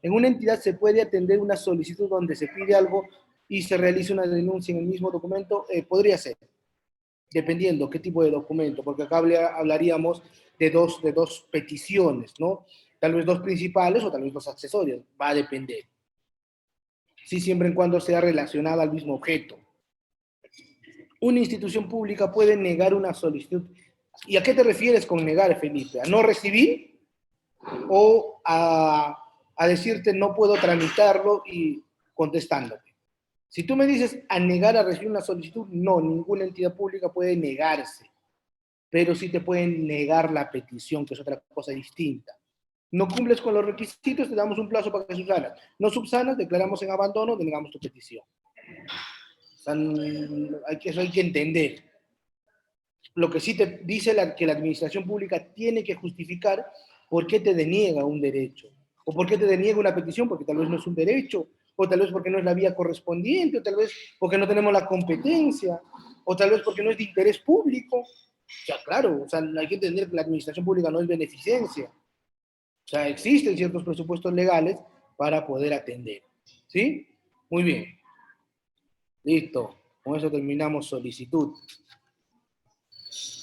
En una entidad se puede atender una solicitud donde se pide algo y se realiza una denuncia en el mismo documento. Podría ser, dependiendo qué tipo de documento, porque acá hablaríamos de dos peticiones, ¿no? Tal vez dos principales o tal vez dos accesorias, va a depender. Sí, siempre y cuando sea relacionada al mismo objeto. Una institución pública puede negar una solicitud. ¿Y a qué te refieres con negar, Felipe? ¿A no recibir o a a decirte no puedo tramitarlo y contestándote. Si tú me dices a negar a recibir una solicitud, no, ninguna entidad pública puede negarse, pero sí te pueden negar la petición, que es otra cosa distinta. No cumples con los requisitos, te damos un plazo para que subsanas. No subsanas, declaramos en abandono, denegamos tu petición. O sea, eso hay que entender. Lo que sí te dice que la administración pública tiene que justificar por qué te deniega un derecho, o por qué te deniega una petición, porque tal vez no es un derecho, o tal vez porque no es la vía correspondiente, o tal vez porque no tenemos la competencia, o tal vez porque no es de interés público. O sea, claro, o sea, hay que entender que la administración pública no es beneficencia. O sea, existen ciertos presupuestos legales para poder atender. ¿Sí? Muy bien. Listo. Con eso terminamos solicitud.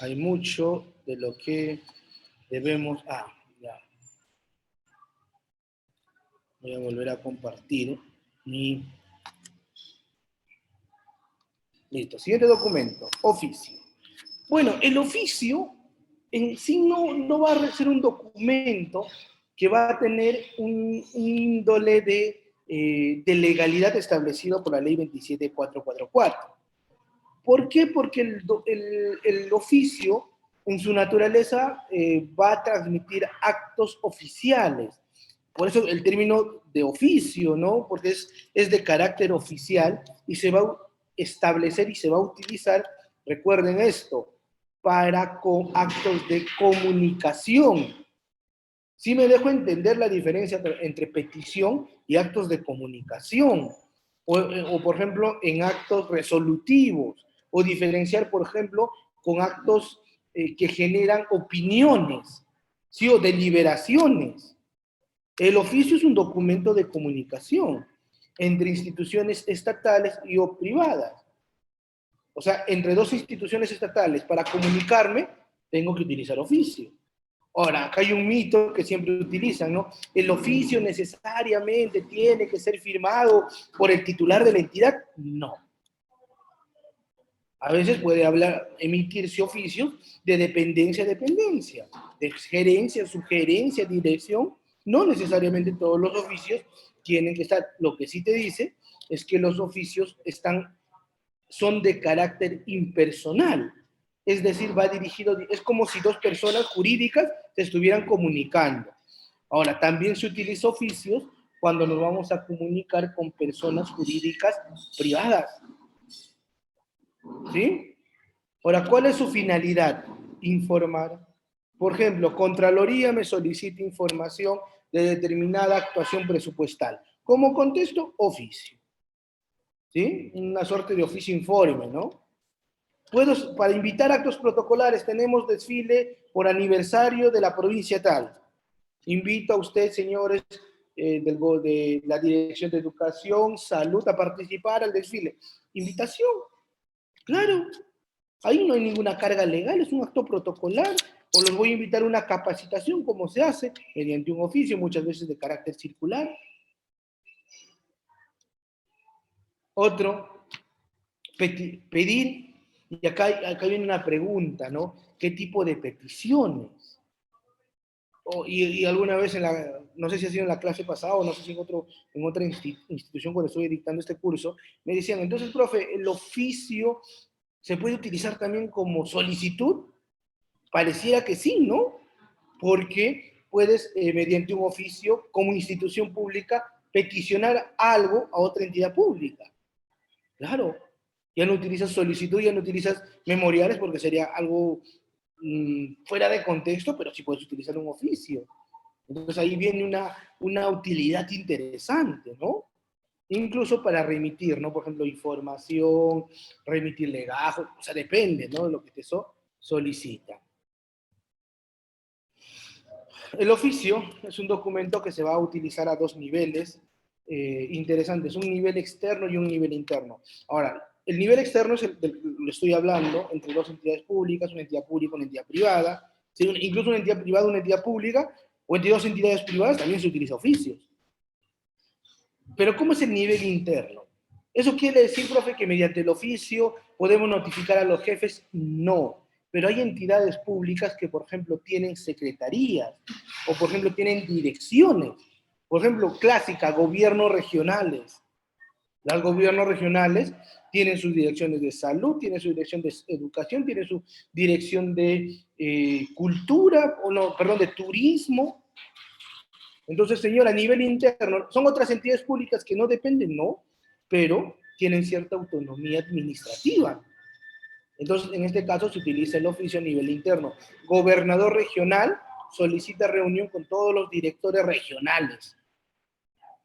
Hay mucho de lo que debemos... Ya. Voy a volver a compartir mi... Listo. Siguiente documento. Oficio. Bueno, el oficio en sí no va a ser un documento que va a tener un índole de legalidad establecido por la ley 27444. ¿Por qué? Porque el oficio, en su naturaleza, va a transmitir actos oficiales. Por eso el término de oficio, ¿no? Porque es de carácter oficial y se va a establecer y se va a utilizar, recuerden esto, para actos de comunicación. Sí me dejo entender la diferencia entre petición y actos de comunicación. O, por ejemplo, en actos resolutivos. O diferenciar, por ejemplo, con actos que generan opiniones, ¿sí? O deliberaciones. El oficio es un documento de comunicación entre instituciones estatales y o privadas. O sea, entre dos instituciones estatales, para comunicarme, tengo que utilizar oficio. Ahora, acá hay un mito que siempre utilizan, ¿no? El oficio necesariamente tiene que ser firmado por el titular de la entidad. No. A veces puede emitirse oficios de dependencia a dependencia, de gerencia, sugerencia, dirección. No necesariamente todos los oficios tienen que estar. Lo que sí te dice es que los oficios son de carácter impersonal. Es decir, va dirigido, es como si dos personas jurídicas se estuvieran comunicando. Ahora, también se utiliza oficios cuando nos vamos a comunicar con personas jurídicas privadas. ¿Sí? Ahora, ¿cuál es su finalidad? Informar. Por ejemplo, Contraloría me solicita información de determinada actuación presupuestal. ¿Cómo contesto? Oficio. ¿Sí? Una suerte de oficio informe, ¿no? Para invitar actos protocolares, tenemos desfile por aniversario de la provincia tal. Invito a usted, señores, de la Dirección de Educación, Salud, a participar al desfile. Invitación, claro. Ahí no hay ninguna carga legal, es un acto protocolar. O los voy a invitar a una capacitación, como se hace, mediante un oficio, muchas veces de carácter circular. Otro, pedir, y acá viene una pregunta, ¿no? ¿Qué tipo de peticiones? Y alguna vez, no sé si ha sido en la clase pasada o no sé si en otra institución cuando estoy dictando este curso, me decían, entonces, profe, ¿el oficio se puede utilizar también como solicitud? Pareciera que sí, ¿no? Porque puedes, mediante un oficio, como institución pública, peticionar algo a otra entidad pública. Claro, ya no utilizas solicitud, ya no utilizas memoriales porque sería algo fuera de contexto, pero sí puedes utilizar un oficio. Entonces ahí viene una utilidad interesante, ¿no? Incluso para remitir, ¿no? Por ejemplo, información, remitir legajos, o sea, depende, ¿no? De lo que te solicita. El oficio es un documento que se va a utilizar a dos niveles interesantes, un nivel externo y un nivel interno. Ahora, el nivel externo es el del que estoy hablando, entre dos entidades públicas, una entidad pública, una entidad privada, ¿sí? Incluso una entidad privada, una entidad pública, o entre dos entidades privadas también se utiliza oficios. Pero ¿cómo es el nivel interno? ¿Eso quiere decir, profe, que mediante el oficio podemos notificar a los jefes? No. Pero hay entidades públicas que, por ejemplo, tienen secretarías o, por ejemplo, tienen direcciones. Por ejemplo, clásica, gobiernos regionales. Los gobiernos regionales tienen sus direcciones de salud, tienen su dirección de educación, tienen su dirección de cultura, o no, perdón, de turismo. Entonces, señor, a nivel interno, son otras entidades públicas que no dependen, ¿no? Pero tienen cierta autonomía administrativa. Entonces, en este caso se utiliza el oficio a nivel interno. Gobernador regional solicita reunión con todos los directores regionales.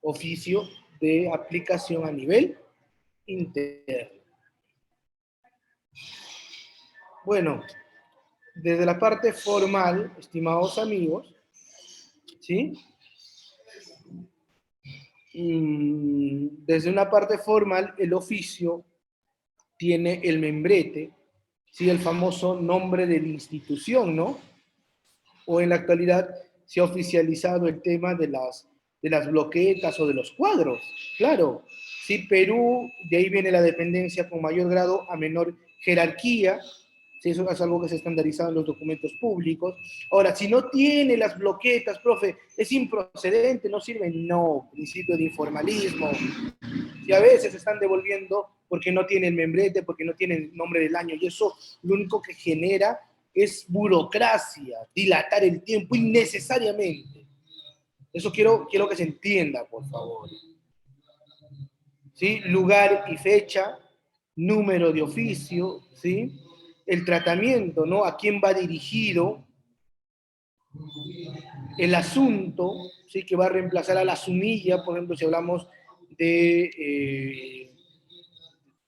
Oficio de aplicación a nivel interno. Bueno, desde la parte formal, estimados amigos, ¿sí? Desde una parte formal, el oficio tiene el membrete, ¿sí? El famoso nombre de la institución, ¿no? O en la actualidad se ha oficializado el tema de las bloquetas o de los cuadros. Claro, sí, Perú, de ahí viene la dependencia con mayor grado a menor jerarquía. Sí, eso es algo que se ha estandarizado en los documentos públicos. Ahora, si no tiene las bloquetas, profe, es improcedente, no sirve. No, principio de informalismo. Si a veces se están devolviendo porque no tienen membrete, porque no tienen nombre del año, y eso lo único que genera es burocracia, dilatar el tiempo innecesariamente. Eso quiero que se entienda, por favor. ¿Sí? Lugar y fecha, número de oficio, ¿sí? El tratamiento, ¿no? A quién va dirigido, el asunto, ¿sí? Que va a reemplazar a la sumilla, por ejemplo, si hablamos de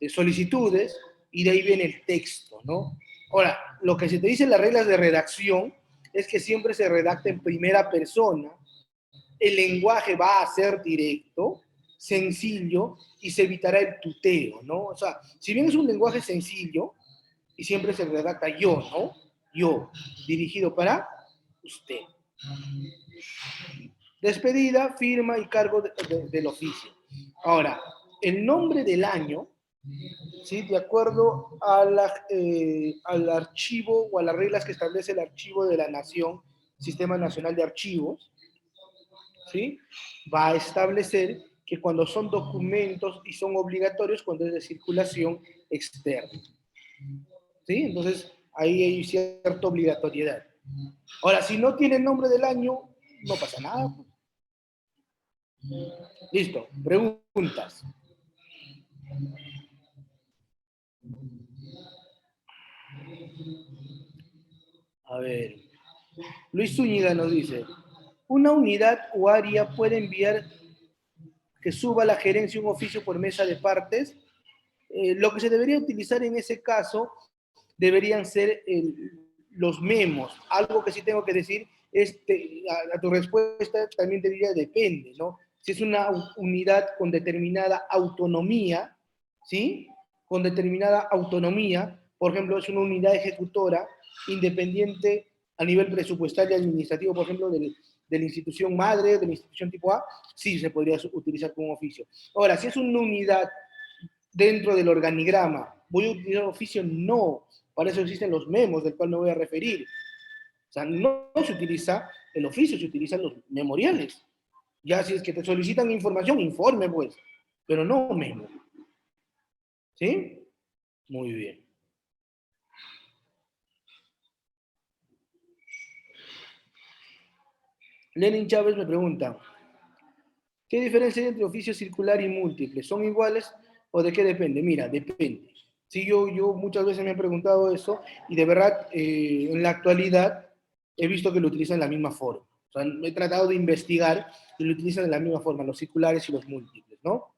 solicitudes, y de ahí viene el texto, ¿no? Ahora, lo que se te dice en las reglas de redacción es que siempre se redacta en primera persona, el lenguaje va a ser directo, sencillo, y se evitará el tuteo, ¿no? O sea, si bien es un lenguaje sencillo, y siempre se redacta yo, ¿no? Yo, dirigido para usted. Despedida, firma y cargo del oficio. Ahora, el nombre del año, ¿sí? De acuerdo a al archivo o a las reglas que establece el Archivo de la Nación, Sistema Nacional de Archivos, ¿sí? Va a establecer que cuando son documentos y son obligatorios, cuando es de circulación externa, ¿sí? Entonces, ahí hay cierta obligatoriedad. Ahora, si no tiene el nombre del año, no pasa nada. Listo, preguntas. A ver, Luis Zúñiga nos dice, una unidad o área puede enviar que suba la gerencia un oficio por mesa de partes. Lo que se debería utilizar en ese caso deberían ser los memos. Algo que sí tengo que decir es, a tu respuesta también te diría depende, ¿no? Si es una unidad con determinada autonomía, ¿sí? Con determinada autonomía, por ejemplo, es una unidad ejecutora independiente a nivel presupuestal y administrativo, por ejemplo, de la institución madre, de la institución tipo A, sí se podría utilizar como oficio. Ahora, si es una unidad dentro del organigrama, ¿voy a utilizar oficio? No. Para eso existen los memos, del cual me voy a referir. O sea, no se utiliza el oficio, se utilizan los memoriales. Ya si es que te solicitan información, informe, pues, pero no memo. ¿Sí? Muy bien. Lenin Chávez me pregunta, ¿qué diferencia hay entre oficio circular y múltiple? ¿Son iguales o de qué depende? Mira, depende. Sí, yo muchas veces me he preguntado eso y de verdad en la actualidad he visto que lo utilizan de la misma forma. O sea, he tratado de investigar y lo utilizan de la misma forma, los circulares y los múltiples, ¿no?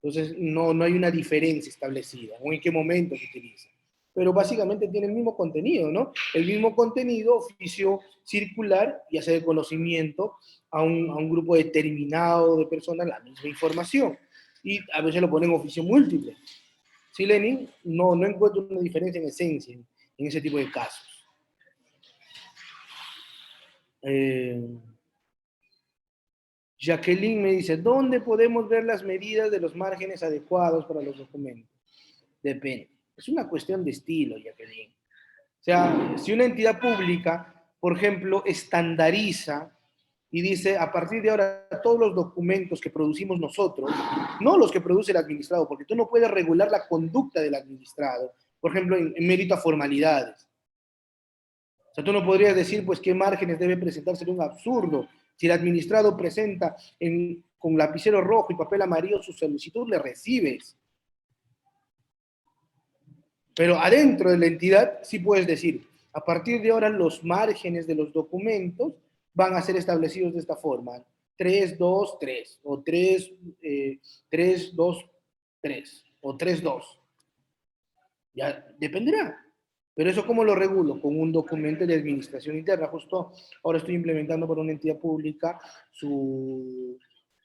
Entonces no hay una diferencia establecida o en qué momento se utiliza. Pero básicamente tiene el mismo contenido, ¿no? El mismo contenido, oficio circular y hacer el conocimiento a un grupo determinado de personas la misma información. Y a veces lo ponen oficio múltiple. ¿Sí, Lenin? No encuentro una diferencia en esencia en ese tipo de casos. Jacqueline me dice, ¿dónde podemos ver las medidas de los márgenes adecuados para los documentos? Depende. Es una cuestión de estilo, Jacqueline. O sea, si una entidad pública, por ejemplo, estandariza y dice, a partir de ahora, todos los documentos que producimos nosotros, no los que produce el administrado, porque tú no puedes regular la conducta del administrado, por ejemplo, en mérito a formalidades. O sea, tú no podrías decir, pues, qué márgenes debe presentar, sería un absurdo. Si el administrado presenta con lapicero rojo y papel amarillo su solicitud, le recibes. Pero adentro de la entidad sí puedes decir, a partir de ahora los márgenes de los documentos van a ser establecidos de esta forma. 3, 2, 3, o 3, 3, 2, 3, o 3, 2. Ya dependerá. Pero eso ¿cómo lo regulo? Con un documento de administración interna. Justo ahora estoy implementando por una entidad pública su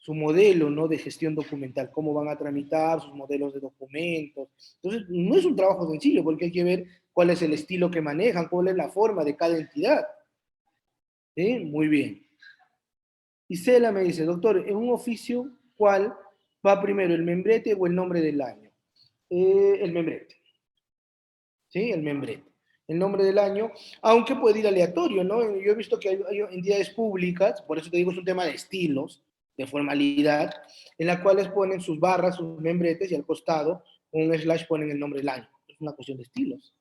modelo, ¿no?, de gestión documental, cómo van a tramitar sus modelos de documentos. Entonces, no es un trabajo sencillo porque hay que ver cuál es el estilo que manejan, cuál es la forma de cada entidad. ¿Sí? Muy bien. Isela me dice, doctor, en un oficio, ¿cuál va primero, el membrete o el nombre del año? El membrete. ¿Sí? El membrete. El nombre del año, aunque puede ir aleatorio, ¿no? Yo he visto que hay entidades públicas, por eso te digo, es un tema de estilos, de formalidad, en las cuales ponen sus barras, sus membretes, y al costado, un slash, ponen el nombre del año. Es una cuestión de estilos.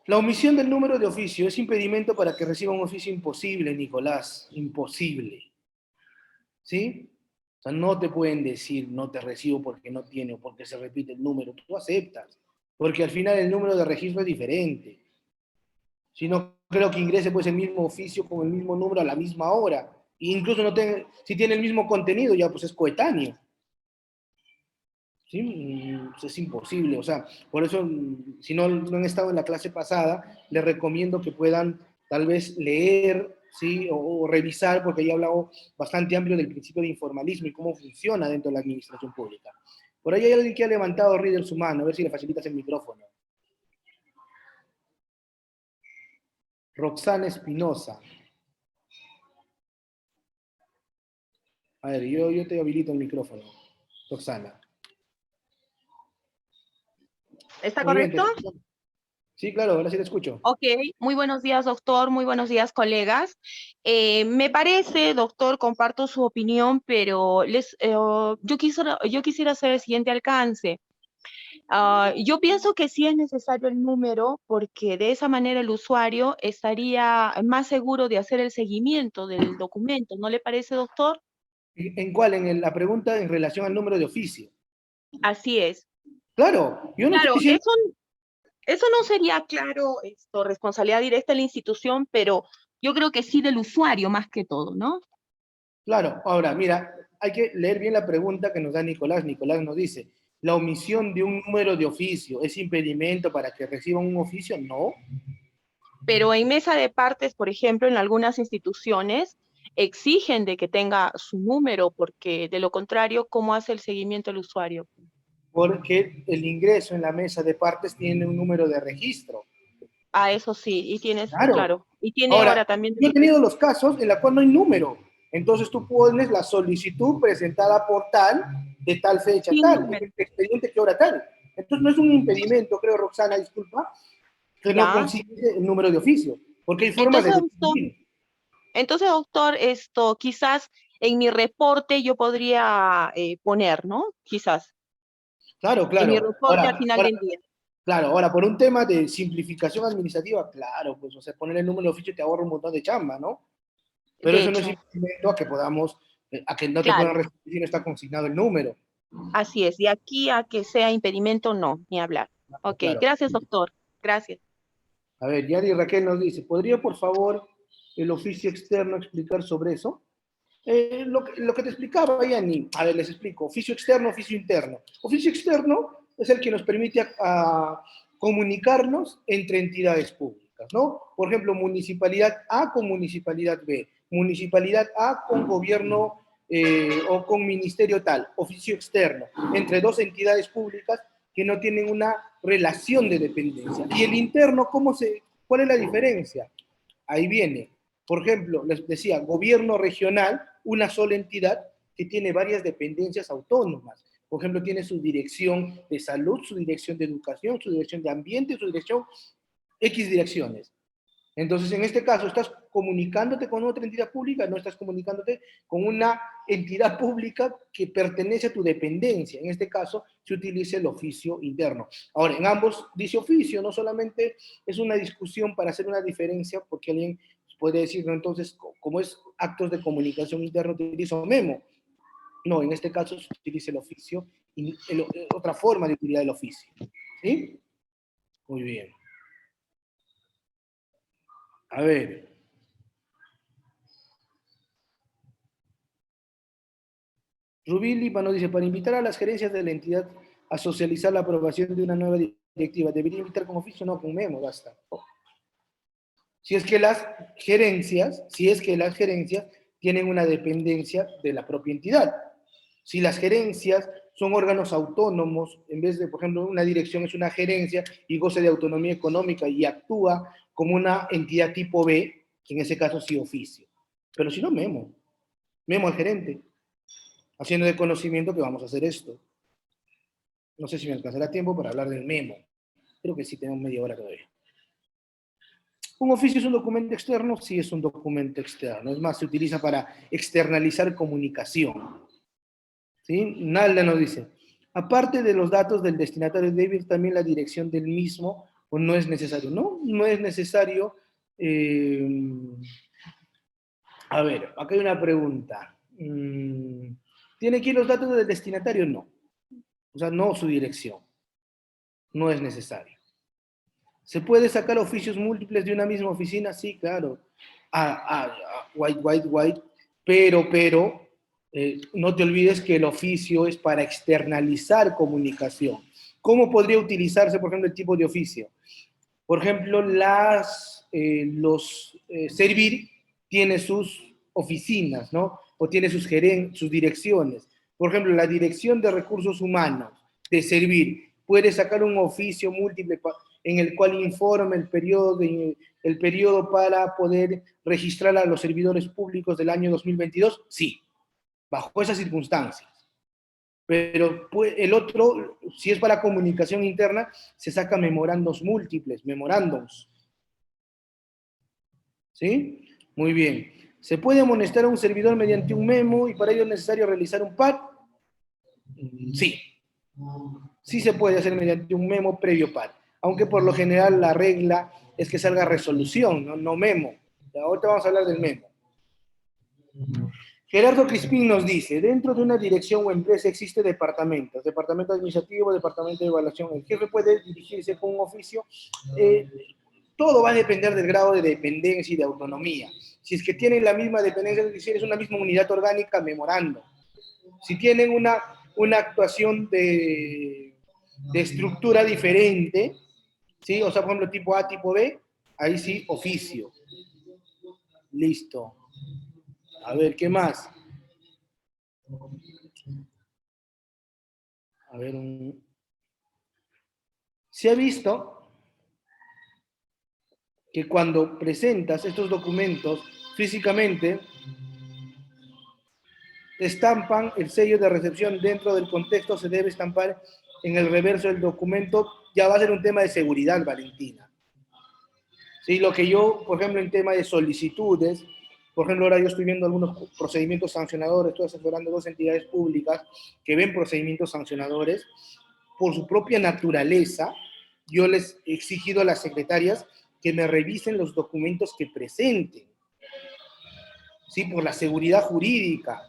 La omisión del número de oficio es impedimento para que reciba un oficio imposible, Nicolás, imposible. ¿Sí? O sea, no te pueden decir no te recibo porque no tiene o porque se repite el número, tú aceptas, porque al final el número de registro es diferente. Si no, creo que ingrese pues el mismo oficio con el mismo número a la misma hora. E incluso no si tiene el mismo contenido, ya pues es coetáneo. ¿Sí? Pues es imposible. O sea, por eso, si no han estado en la clase pasada, les recomiendo que puedan tal vez leer, ¿sí?, o revisar, porque ahí he hablado bastante amplio del principio de informalismo y cómo funciona dentro de la administración pública. Por ahí hay alguien que ha levantado Reader su mano, a ver si le facilitas el micrófono. Roxana Espinosa. A ver, yo te habilito el micrófono, Roxana.
¿Está
Muy bien,
correcto?
sí, claro, ahora sí te escucho.
Ok, muy buenos días, doctor, muy buenos días, colegas. Me parece, doctor, comparto su opinión, pero yo quisiera hacer el siguiente alcance. Yo pienso que sí es necesario el número porque de esa manera el usuario estaría más seguro de hacer el seguimiento del documento. ¿No le parece, doctor?
¿En cuál? En la pregunta en relación al número de oficio.
Así es.
Claro, yo no estoy
Claro,
diciendo.
eso no sería, claro, responsabilidad directa de la institución, pero yo creo que sí del usuario más que todo, ¿no?
Claro, ahora, mira, hay que leer bien la pregunta que nos da Nicolás. Nicolás nos dice, ¿la omisión de un número de oficio es impedimento para que reciban un oficio? No.
Pero en mesa de partes, por ejemplo, en algunas instituciones exigen de que tenga su número, porque de lo contrario, ¿cómo hace el seguimiento el usuario?
Porque el ingreso en la mesa de partes tiene un número de registro.
Ah, eso sí, y tienes,
Claro.
claro, y tiene
Ahora,
ahora también
yo he
derecho.
tenido los casos en los cuales no hay número. Entonces tú pones la solicitud presentada por tal, de tal fecha
Sin
tal,
número,
el expediente que hora tal. Entonces no es un impedimento, creo, Roxana, disculpa, que no
¿ya?
consigue el número de oficio, porque hay formas de
Entonces, doctor,
definir.
quizás en mi reporte yo podría poner, ¿no? Quizás,
Claro,
en mi
claro.
reporte al final del día.
Claro, ahora, por un tema de simplificación administrativa, claro, pues, o sea, poner el número de oficio te ahorra un montón de chamba, ¿no? Pero
De
eso no es
hecho,
impedimento a que podamos, a que no te puedan
claro,
recibir si no está consignado el número.
así es. De aquí a que sea impedimento, no, ni hablar. Ok,
Claro.
gracias, doctor. Gracias.
A ver, Yadi Raquel nos dice, ¿podría por favor el oficio externo explicar sobre eso? Lo que te explicaba, Yani, a ver, les explico. Oficio externo, oficio interno. Oficio externo es el que nos permite a comunicarnos entre entidades públicas, ¿no? Por ejemplo, municipalidad A con municipalidad B, municipalidad A con gobierno o con ministerio tal, oficio externo, entre dos entidades públicas que no tienen una relación de dependencia. Y el interno, ¿cuál es la diferencia? Ahí viene. Por ejemplo, les decía, gobierno regional, una sola entidad que tiene varias dependencias autónomas. Por ejemplo, tiene su dirección de salud, su dirección de educación, su dirección de ambiente, su dirección, X direcciones. Entonces, en este caso, estás comunicándote con otra entidad pública, no estás comunicándote con una entidad pública que pertenece a tu dependencia. En este caso, se utiliza el oficio interno. Ahora, en ambos dice oficio, no solamente es una discusión para hacer una diferencia, porque alguien puede decir, no, entonces, como es actos de comunicación interna, utilizo memo. No, en este caso se utiliza el oficio, y otra forma de utilidad del oficio. ¿Sí? Muy bien. A ver. Rubí Lima nos dice, para invitar a las gerencias de la entidad a socializar la aprobación de una nueva directiva, ¿debería invitar con oficio? No, con memo, basta. Si es que las gerencias tienen una dependencia de la propia entidad. Si las gerencias son órganos autónomos, en vez de, por ejemplo, una dirección es una gerencia y goza de autonomía económica y actúa como una entidad tipo B, en ese caso sí oficio. Pero si no, memo. Memo al gerente, haciendo de conocimiento que vamos a hacer esto. No sé si me alcanzará tiempo para hablar del memo. Creo que sí, tenemos media hora todavía. ¿Un oficio es un documento externo? Sí, es un documento externo. Es más, se utiliza para externalizar comunicación. ¿Sí? Nalda nos dice, aparte de los datos del destinatario débil, también la dirección del mismo, o no es necesario. No, no es necesario. A ver, acá hay una pregunta. ¿Tiene aquí los datos del destinatario? No. O sea, no su dirección. No es necesario. ¿Se puede sacar oficios múltiples de una misma oficina? Sí, claro. White. Pero, no te olvides que el oficio es para externalizar comunicación. ¿Cómo podría utilizarse, por ejemplo, el tipo de oficio? Por ejemplo, Servir tiene sus oficinas, ¿no? O tiene sus direcciones. Por ejemplo, la Dirección de Recursos Humanos de Servir puede sacar un oficio múltiple en el cual informe el periodo para poder registrar a los servidores públicos del año 2022. Sí, bajo esas circunstancias. Pero el otro, si es para comunicación interna, se saca memorandos múltiples, memorándums. ¿Sí? Muy bien. ¿Se puede amonestar a un servidor mediante un memo y para ello es necesario realizar un PAD? Sí. Sí se puede hacer mediante un memo previo PAD. Aunque por lo general la regla es que salga resolución, no memo. Ahorita vamos a hablar del memo. Gerardo Crispín nos dice, dentro de una dirección o empresa existe departamentos, departamento administrativo, departamento de evaluación. El jefe puede dirigirse con un oficio. Todo va a depender del grado de dependencia y de autonomía. Si es que tienen la misma dependencia, es decir, es una misma unidad orgánica, memorando. Si tienen una actuación de estructura diferente, ¿sí? O sea, por ejemplo, tipo A, tipo B, ahí sí, oficio. Listo. A ver, ¿qué más? A ver, se ha visto que cuando presentas estos documentos físicamente, estampan el sello de recepción dentro del contexto, se debe estampar en el reverso del documento, ya va a ser un tema de seguridad, Valentina. Sí, lo que yo, por ejemplo, en tema de solicitudes, por ejemplo, ahora yo estoy viendo algunos procedimientos sancionadores, estoy asesorando dos entidades públicas que ven procedimientos sancionadores, por su propia naturaleza, yo les he exigido a las secretarias que me revisen los documentos que presenten, ¿sí? Por la seguridad jurídica.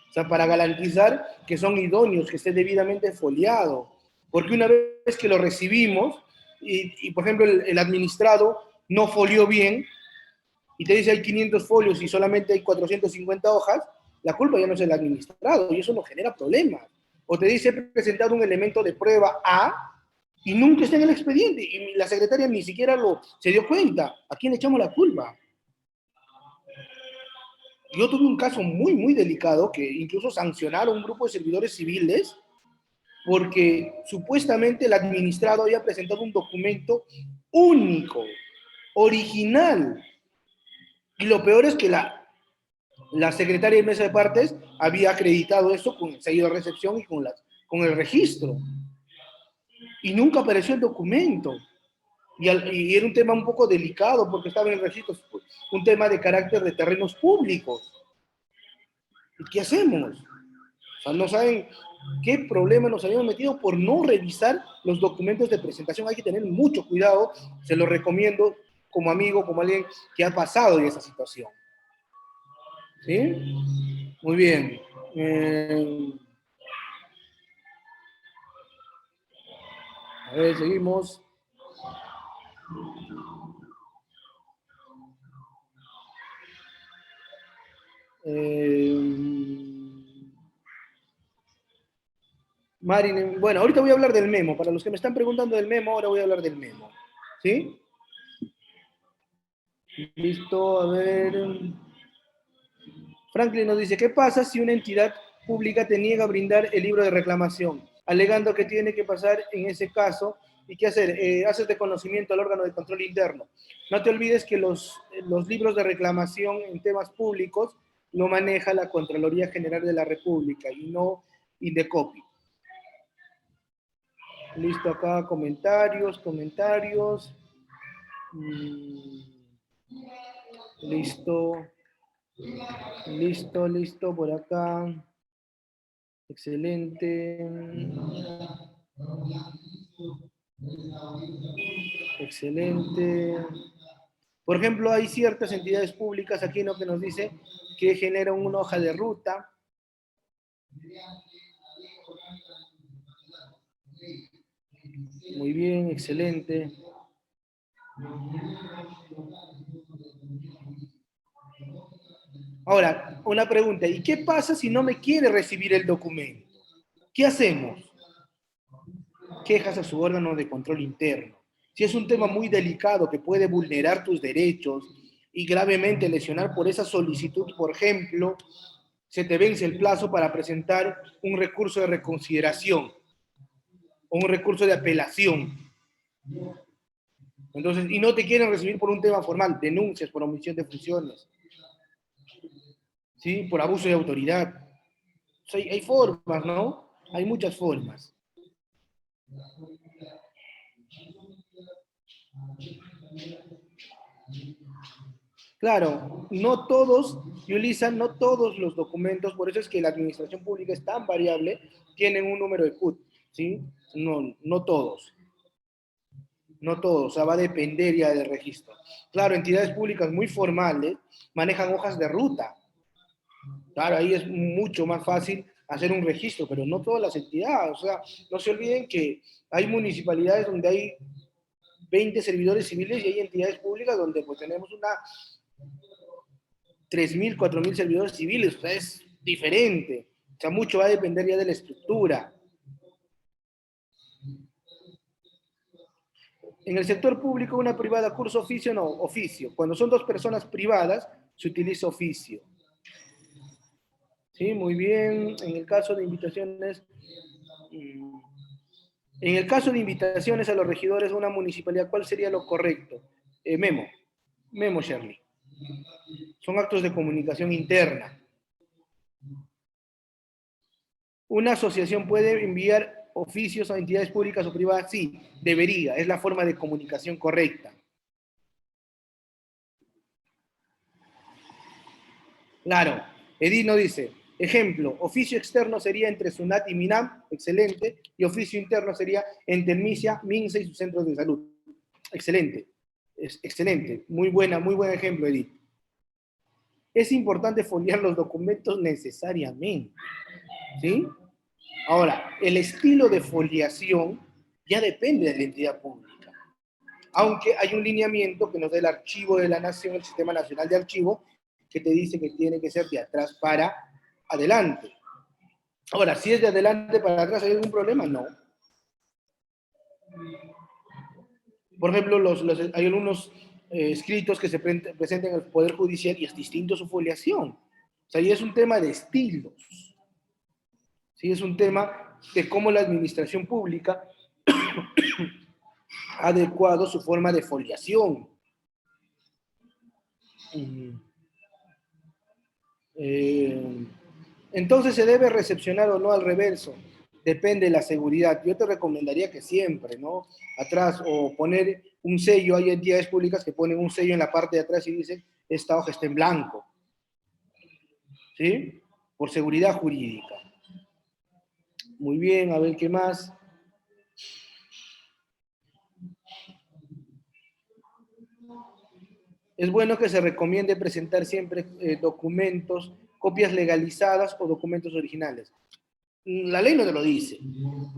O sea, para garantizar que son idóneos, que esté debidamente foliado. Porque una vez que lo recibimos, y por ejemplo, el administrado no folió bien, y te dice hay 500 folios y solamente hay 450 hojas, la culpa ya no es del administrado, y eso nos genera problemas. O te dice he presentado un elemento de prueba A, y nunca está en el expediente, y la secretaria ni siquiera se dio cuenta. ¿A quién le echamos la culpa? Yo tuve un caso muy delicado que incluso sancionaron un grupo de servidores civiles porque supuestamente el administrado había presentado un documento único, original. Y lo peor es que la secretaria de mesa de partes había acreditado eso con el sello de recepción y con el registro. Y nunca apareció el documento. Y era un tema un poco delicado porque estaba en registros, un tema de carácter de terrenos públicos. ¿Y qué hacemos? O sea, no saben qué problema nos habíamos metido por no revisar los documentos de presentación. Hay que tener mucho cuidado, se lo recomiendo como amigo, como alguien que ha pasado en esa situación. ¿Sí? Muy bien. A ver, seguimos. Marin, bueno, ahorita voy a hablar del memo. Para los que me están preguntando del memo, ahora voy a hablar del memo. ¿Sí? Listo, a ver. Franklin nos dice, ¿qué pasa si una entidad pública te niega a brindar el libro de reclamación, alegando que tiene que pasar en ese caso? ¿Y qué hacer? Haces de conocimiento al órgano de control interno. No te olvides que los libros de reclamación en temas públicos lo maneja la Contraloría General de la República y no Indecopi. Listo, acá comentarios. Listo. Listo, por acá. Excelente. Excelente. Por ejemplo, hay ciertas entidades públicas aquí, ¿no?, que nos dice que generan una hoja de ruta. Muy bien, excelente. Ahora, una pregunta, ¿y qué pasa si no me quiere recibir el documento? ¿Qué hacemos? Quejas a su órgano de control interno. Si es un tema muy delicado que puede vulnerar tus derechos y gravemente lesionar por esa solicitud, por ejemplo, se te vence el plazo para presentar un recurso de reconsideración o un recurso de apelación. Entonces, y no te quieren recibir por un tema formal, denuncias por omisión de funciones, ¿sí? Por abuso de autoridad. O sea, hay formas, ¿no? Hay muchas formas. Claro, no todos, Yulisa, no todos los documentos, por eso es que la administración pública es tan variable, tienen un número de CUT, ¿sí? No todos. No todos, o sea, va a depender ya del registro. Claro, entidades públicas muy formales manejan hojas de ruta. Claro, ahí es mucho más fácil hacer un registro, pero no todas las entidades. O sea, no se olviden que hay municipalidades donde hay 20 servidores civiles y hay entidades públicas donde pues tenemos una 3.000, 4.000 servidores civiles. O sea, es diferente. O sea, mucho va a depender ya de la estructura. En el sector público, una privada curso oficio, no, oficio. Cuando son dos personas privadas, se utiliza oficio. Sí, muy bien. En el caso de invitaciones, a los regidores de una municipalidad, ¿cuál sería lo correcto? Memo, Shirley. Son actos de comunicación interna. ¿Una asociación puede enviar oficios a entidades públicas o privadas? Sí, debería. Es la forma de comunicación correcta. Claro. Edith nos dice, ejemplo, oficio externo sería entre SUNAT y MINAM, excelente, y oficio interno sería entre MISIA, MINSA y sus centros de salud. Excelente, excelente, muy buen ejemplo, Edith. Es importante foliar los documentos necesariamente, ¿sí? Ahora, el estilo de foliación ya depende de la entidad pública, aunque hay un lineamiento que nos da el Archivo de la Nación, el Sistema Nacional de Archivo, que te dice que tiene que ser de atrás para adelante. Ahora, si es de adelante para atrás, ¿hay algún problema? No. Por ejemplo, hay algunos escritos que se presentan en el Poder Judicial y es distinto su foliación. O sea, y es un tema de estilos. ¿Sí? Es un tema de cómo la administración pública ha adecuado su forma de foliación. Entonces, ¿se debe recepcionar o no al reverso? depende de la seguridad. Yo te recomendaría que siempre, ¿no? Atrás, o poner un sello, hay entidades públicas que ponen un sello en la parte de atrás y dicen, esta hoja está en blanco, ¿sí? Por seguridad jurídica. Muy bien, a ver qué más. Es bueno que se recomiende presentar siempre documentos, copias legalizadas o documentos originales. La ley no te lo dice,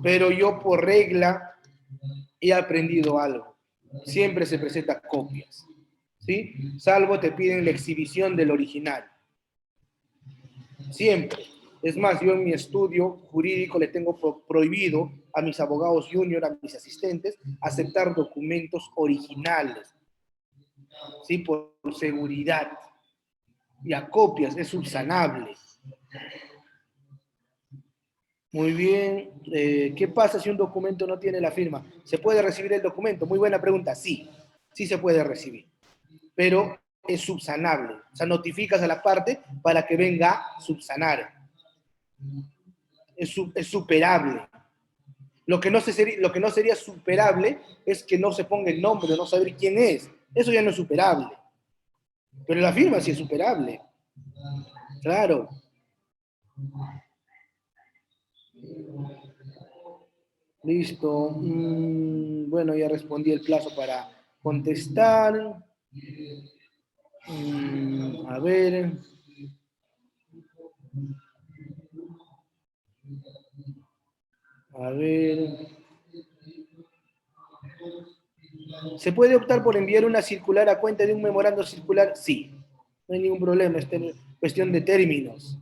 pero yo por regla he aprendido algo. Siempre se presentan copias, ¿sí? Salvo te piden la exhibición del original. Siempre. Es más, yo en mi estudio jurídico le tengo prohibido a mis abogados junior, a mis asistentes, aceptar documentos originales, ¿sí? Por seguridad. Y a copias, es subsanable. Muy bien. ¿Qué pasa si un documento no tiene la firma? ¿Se puede recibir el documento? Muy buena pregunta. Sí, sí se puede recibir. Pero es subsanable. O sea, notificas a la parte para que venga a subsanar. Es superable. Lo que no sería superable es que no se ponga el nombre, no saber quién es. Eso ya no es superable. Pero la firma sí es superable. Claro. Listo. Bueno, ya respondí el plazo para contestar. A ver. A ver. ¿Se puede optar por enviar una circular a cuenta de un memorando circular? Sí. No hay ningún problema. Es cuestión de términos.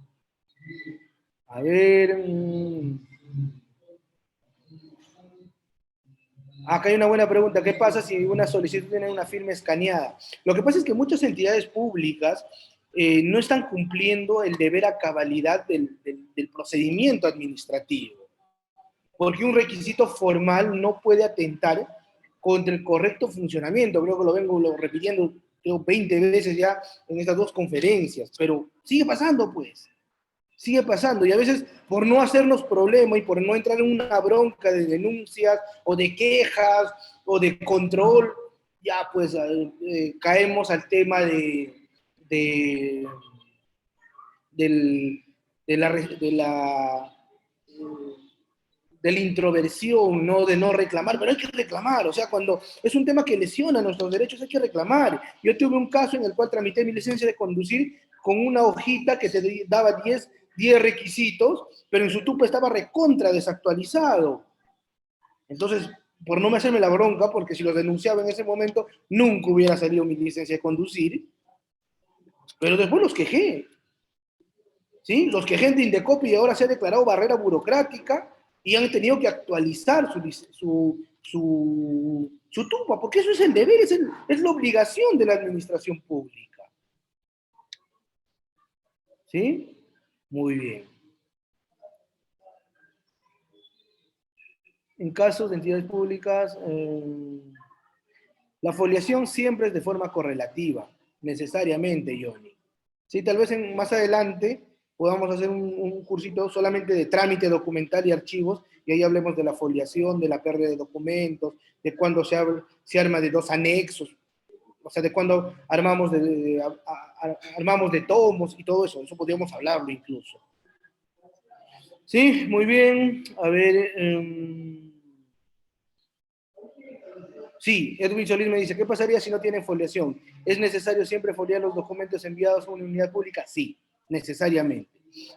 A ver. Acá hay una buena pregunta. ¿Qué pasa si una solicitud tiene una firma escaneada? Lo que pasa es que muchas entidades públicas no están cumpliendo el deber a cabalidad del procedimiento administrativo, porque un requisito formal no puede atentar contra el correcto funcionamiento. Creo que lo vengo repitiendo creo, 20 veces ya en estas dos conferencias, pero sigue pasando, pues. Sigue pasando y a veces por no hacernos problema y por no entrar en una bronca de denuncias o de quejas o de control, ya pues caemos al tema de, del- de la introversión, ¿no? De no reclamar, pero hay que reclamar, o sea, cuando es un tema que lesiona nuestros derechos, hay que reclamar. Yo tuve un caso en el cual tramité mi licencia de conducir con una hojita que te daba 10 requisitos, pero en su tupa estaba recontra desactualizado. Entonces, por no me hacerme la bronca, porque si lo denunciaba en ese momento, nunca hubiera salido mi licencia de conducir, pero después los quejé. ¿Sí? Los que gente Indecopi y ahora se ha declarado barrera burocrática y han tenido que actualizar su tupa, porque eso es el deber, es la obligación de la administración pública. ¿Sí? Muy bien. En casos de entidades públicas, la foliación siempre es de forma correlativa, necesariamente, Johnny. Sí, tal vez más adelante podamos hacer un cursito solamente de trámite documental y archivos, y ahí hablemos de la foliación, de la pérdida de documentos, de cuándo se arma de 2 anexos, o sea, de cuándo armamos de tomos y todo eso. Eso podríamos hablarlo incluso. Sí, muy bien. A ver. Sí, Edwin Solís me dice, ¿qué pasaría si no tienen foliación? ¿Es necesario siempre foliar los documentos enviados a una unidad pública? Sí, necesariamente.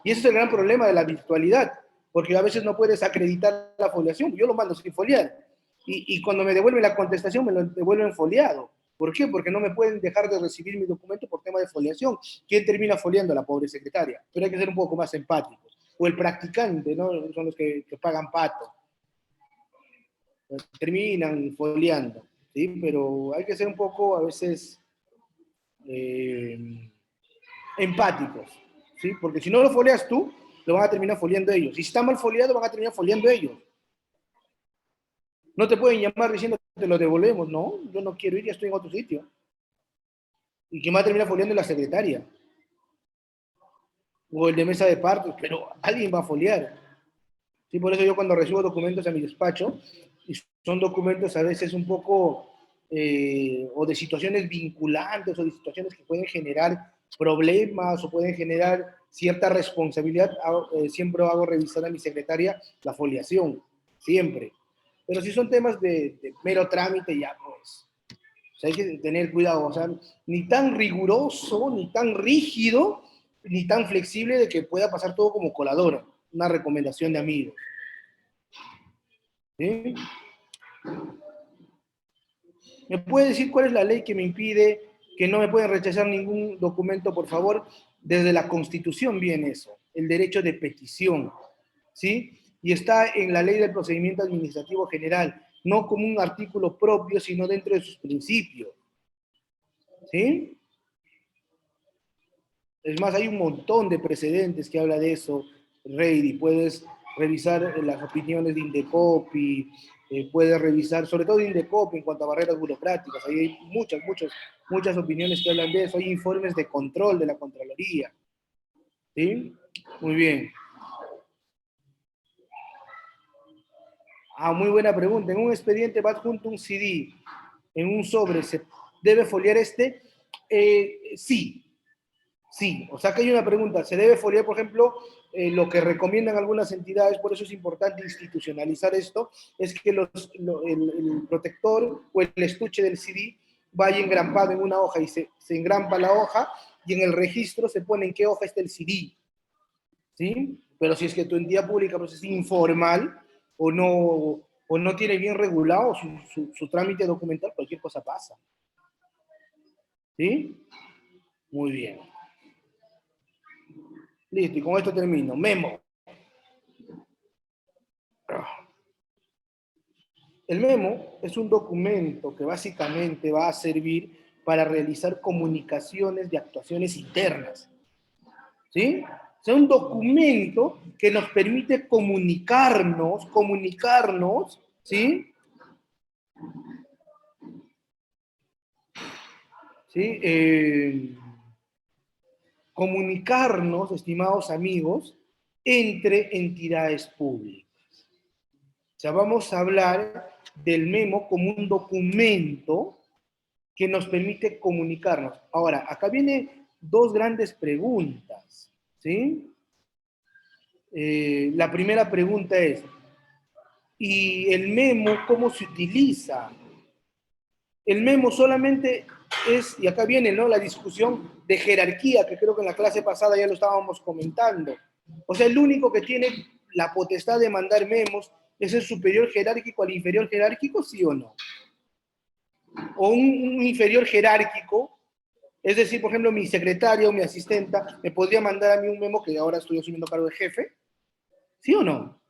Y ese es el gran problema de la virtualidad, porque a veces no puedes acreditar la foliación. Yo lo mando sin foliar. Y cuando me devuelven la contestación, me lo devuelven foliado. ¿Por qué? Porque no me pueden dejar de recibir mi documento por tema de foliación. ¿Quién termina foliando? La pobre secretaria. Pero hay que ser un poco más empáticos. O el practicante, ¿no? Son los que pagan pato. Terminan foliando, ¿sí? Pero hay que ser un poco a veces empáticos, ¿sí? Porque si no lo folias tú, lo van a terminar foliando ellos. Y si está mal foliado, van a terminar foliando ellos. No te pueden llamar diciendo que te lo devolvemos. No, yo no quiero ir, ya estoy en otro sitio. Y que va a terminar foliando la secretaria. O el de mesa de partos, pero alguien va a foliar. Sí, por eso yo cuando recibo documentos a mi despacho, y son documentos a veces un poco, o de situaciones vinculantes, o de situaciones que pueden generar problemas, o pueden generar cierta responsabilidad, siempre hago revisar a mi secretaria la foliación, siempre. Pero si son temas de mero trámite, ya pues, o sea, hay que tener cuidado, o sea, ni tan riguroso, ni tan rígido, ni tan flexible de que pueda pasar todo como coladora. Una recomendación de amigos. ¿Sí? ¿Me puede decir cuál es la ley que me impide que no me pueden rechazar ningún documento, por favor? Desde la Constitución viene eso, el derecho de petición, ¿sí? Y está en la Ley del Procedimiento Administrativo General, no como un artículo propio, sino dentro de sus principios, ¿sí? Es más, hay un montón de precedentes que habla de eso, Reidy. Puedes revisar las opiniones de Indecopi, puedes revisar, sobre todo de Indecopi en cuanto a barreras burocráticas. Ahí hay muchas opiniones que hablan de eso. Hay informes de control de la Contraloría. ¿Sí? Muy bien. Ah, muy buena pregunta. En un expediente va adjunto un CD, en un sobre, ¿se debe foliar este? Sí. Sí, o sea que hay una pregunta, ¿se debe foliar, por ejemplo, lo que recomiendan algunas entidades, por eso es importante institucionalizar esto, es que el protector o el estuche del CD vaya engrampado en una hoja y se engrampa la hoja y en el registro se pone en qué hoja está el CD, ¿sí? Pero si es que tu entidad pública pues, es informal o no tiene bien regulado su trámite documental, cualquier cosa pasa, ¿sí? Muy bien. Listo, y con esto termino. Memo. El memo es un documento que básicamente va a servir para realizar comunicaciones de actuaciones internas. ¿Sí? O sea, un documento que nos permite comunicarnos, ¿sí? ¿Sí? Comunicarnos, estimados amigos, entre entidades públicas. O sea, vamos a hablar del memo como un documento que nos permite comunicarnos. Ahora, acá vienen dos grandes preguntas, ¿sí? La primera pregunta es, ¿y el memo cómo se utiliza? El memo solamente es, y acá viene, ¿no?, la discusión de jerarquía, que creo que en la clase pasada ya lo estábamos comentando. O sea, el único que tiene la potestad de mandar memos es el superior jerárquico al inferior jerárquico, ¿sí o no? O un inferior jerárquico, es decir, por ejemplo, mi secretaria o mi asistenta me podría mandar a mí un memo que ahora estoy asumiendo cargo de jefe, ¿sí o no?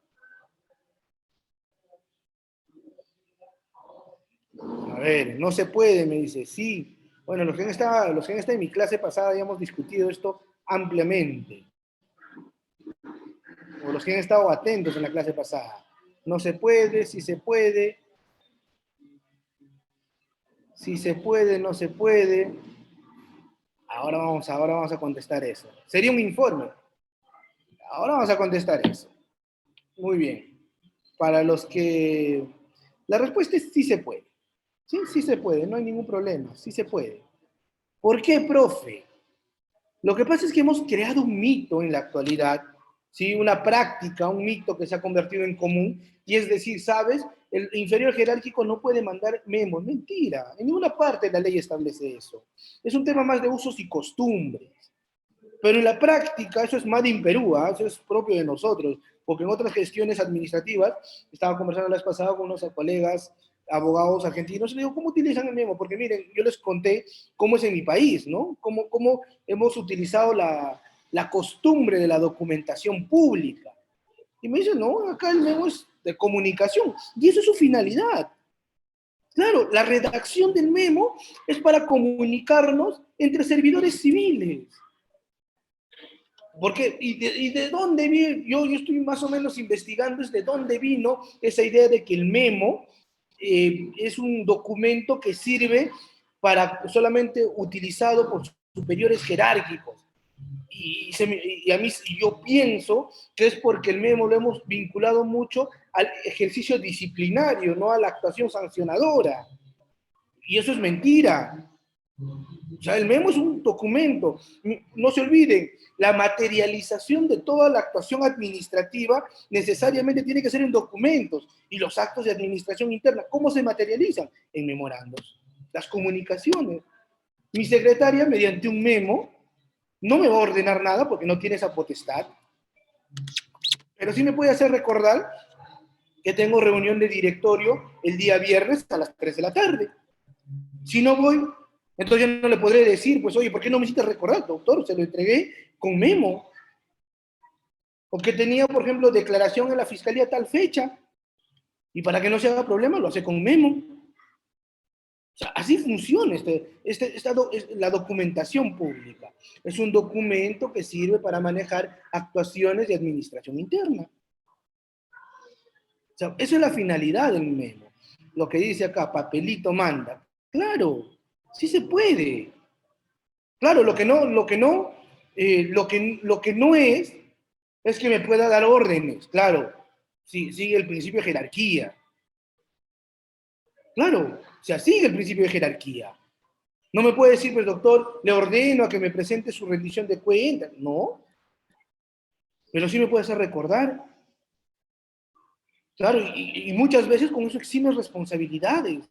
A ver, no se puede, me dice, sí. Bueno, los que han estado en mi clase pasada ya hemos discutido esto ampliamente. O los que han estado atentos en la clase pasada. No se puede, sí se puede. Si se puede, no se puede. Ahora vamos a contestar eso. Sería un informe. Ahora vamos a contestar eso. Muy bien. Para los que... La respuesta es sí se puede. Sí, sí se puede, no hay ningún problema. Sí se puede. ¿Por qué, profe? Lo que pasa es que hemos creado un mito en la actualidad, ¿sí? Una práctica, un mito que se ha convertido en común, y es decir, ¿sabes? El inferior jerárquico no puede mandar memos. Mentira, en ninguna parte la ley establece eso. Es un tema más de usos y costumbres. Pero en la práctica, eso es Made in Perú, ¿eh? Eso es propio de nosotros, porque en otras gestiones administrativas, estaba conversando la vez pasada con unos colegas abogados argentinos, y le digo, ¿cómo utilizan el memo? Porque miren, yo les conté cómo es en mi país, ¿no? Cómo hemos utilizado la costumbre de la documentación pública. Y me dicen, no, acá el memo es de comunicación, y eso es su finalidad. Claro, la redacción del memo es para comunicarnos entre servidores civiles. Porque, ¿y de dónde viene? Yo estoy más o menos investigando es de dónde vino esa idea de que el memo es un documento que sirve para solamente utilizado por superiores jerárquicos. y a mí yo pienso que es porque el memo lo hemos vinculado mucho al ejercicio disciplinario, no a la actuación sancionadora. Y eso es mentira. O sea, el memo es un documento. No se olviden, la materialización de toda la actuación administrativa necesariamente tiene que ser en documentos. Y los actos de administración interna, ¿cómo se materializan? En memorandos. Las comunicaciones. Mi secretaria, mediante un memo, no me va a ordenar nada porque no tiene esa potestad, pero sí me puede hacer recordar que tengo reunión de directorio el día viernes a las 3 de la tarde. Si no voy, entonces yo no le podré decir, pues, oye, ¿por qué no me hiciste recordar, doctor? Se lo entregué con memo. O que tenía, por ejemplo, declaración en la fiscalía tal fecha, y para que no se haga problema, lo hace con memo. O sea, así funciona la documentación pública. Es un documento que sirve para manejar actuaciones de administración interna. O sea, esa es la finalidad del memo. Lo que dice acá, papelito manda. Claro, sí se puede. Claro, lo que no es que me pueda dar órdenes. Claro, sí, sigue el principio de jerarquía. Claro, o sea, sigue el principio de jerarquía. No me puede decir, pues doctor, le ordeno a que me presente su rendición de cuentas. No, pero sí me puede hacer recordar. Claro, y muchas veces con eso exime responsabilidades.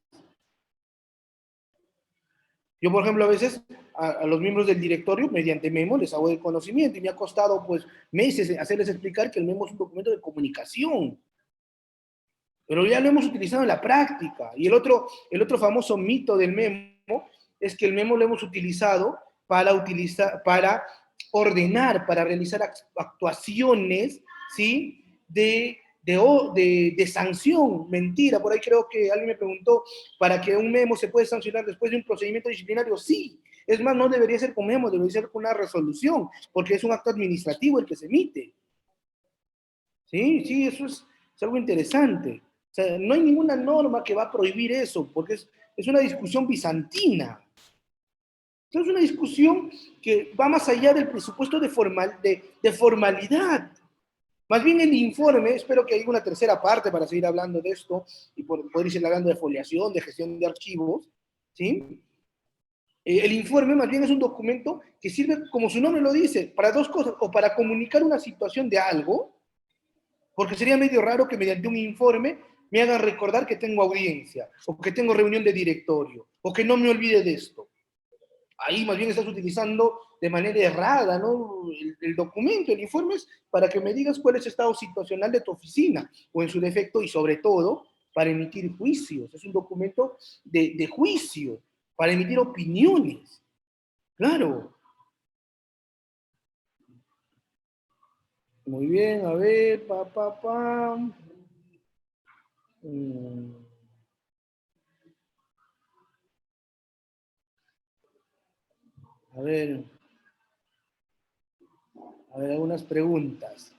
Yo, por ejemplo, a veces a los miembros del directorio, mediante memo, les hago el conocimiento y me ha costado pues meses hacerles explicar que el memo es un documento de comunicación. Pero ya lo hemos utilizado en la práctica. Y el otro famoso mito del memo es que el memo lo hemos utilizado para ordenar, para realizar actuaciones, ¿sí? De sanción. Mentira, por ahí creo que alguien me preguntó, ¿para que un memo se puede sancionar después de un procedimiento disciplinario? Sí. Es más, no debería ser con memo, debería ser con una resolución, porque es un acto administrativo el que se emite. Sí, sí, es algo interesante. O sea, no hay ninguna norma que va a prohibir eso, porque es una discusión bizantina. Es una discusión que va más allá del presupuesto de formalidad. Más bien el informe, espero que haya una tercera parte para seguir hablando de esto y poder ir hablando de foliación, de gestión de archivos, ¿sí? El informe más bien es un documento que sirve, como su nombre lo dice, para dos cosas, o para comunicar una situación de algo, porque sería medio raro que mediante un informe me hagan recordar que tengo audiencia, o que tengo reunión de directorio, o que no me olvide de esto. Ahí más bien estás utilizando de manera errada, ¿no? El documento, el informe es para que me digas cuál es el estado situacional de tu oficina, o en su defecto, y sobre todo, para emitir juicios. Es un documento de juicio, para emitir opiniones. Claro. Muy bien, a ver, pa. A ver, algunas preguntas.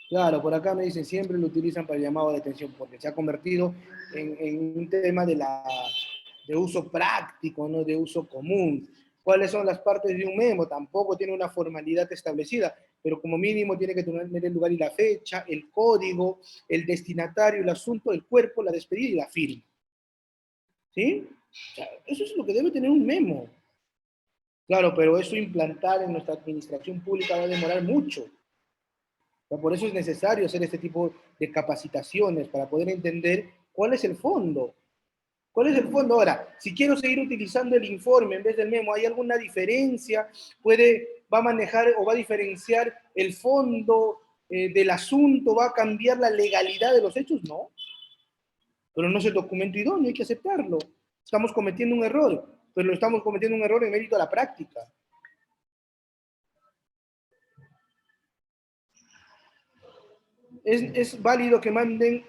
Claro, por acá me dicen, siempre lo utilizan para el llamado de atención, porque se ha convertido en un tema de uso práctico, no de uso común. ¿Cuáles son las partes de un memo? Tampoco tiene una formalidad establecida, pero como mínimo tiene que tener el lugar y la fecha, el código, el destinatario, el asunto, el cuerpo, la despedida y la firma. ¿Sí? O sea, eso es lo que debe tener un memo. Claro, pero eso implantar en nuestra administración pública va a demorar mucho. Por eso es necesario hacer este tipo de capacitaciones para poder entender cuál es el fondo. ¿Cuál es el fondo? Ahora, si quiero seguir utilizando el informe en vez del memo, ¿hay alguna diferencia? ¿Va a manejar o va a diferenciar el fondo del asunto? ¿Va a cambiar la legalidad de los hechos? No. Pero no es el documento idóneo, hay que aceptarlo. Estamos cometiendo un error, pero lo estamos cometiendo un error en mérito a la práctica. ¿Es válido que manden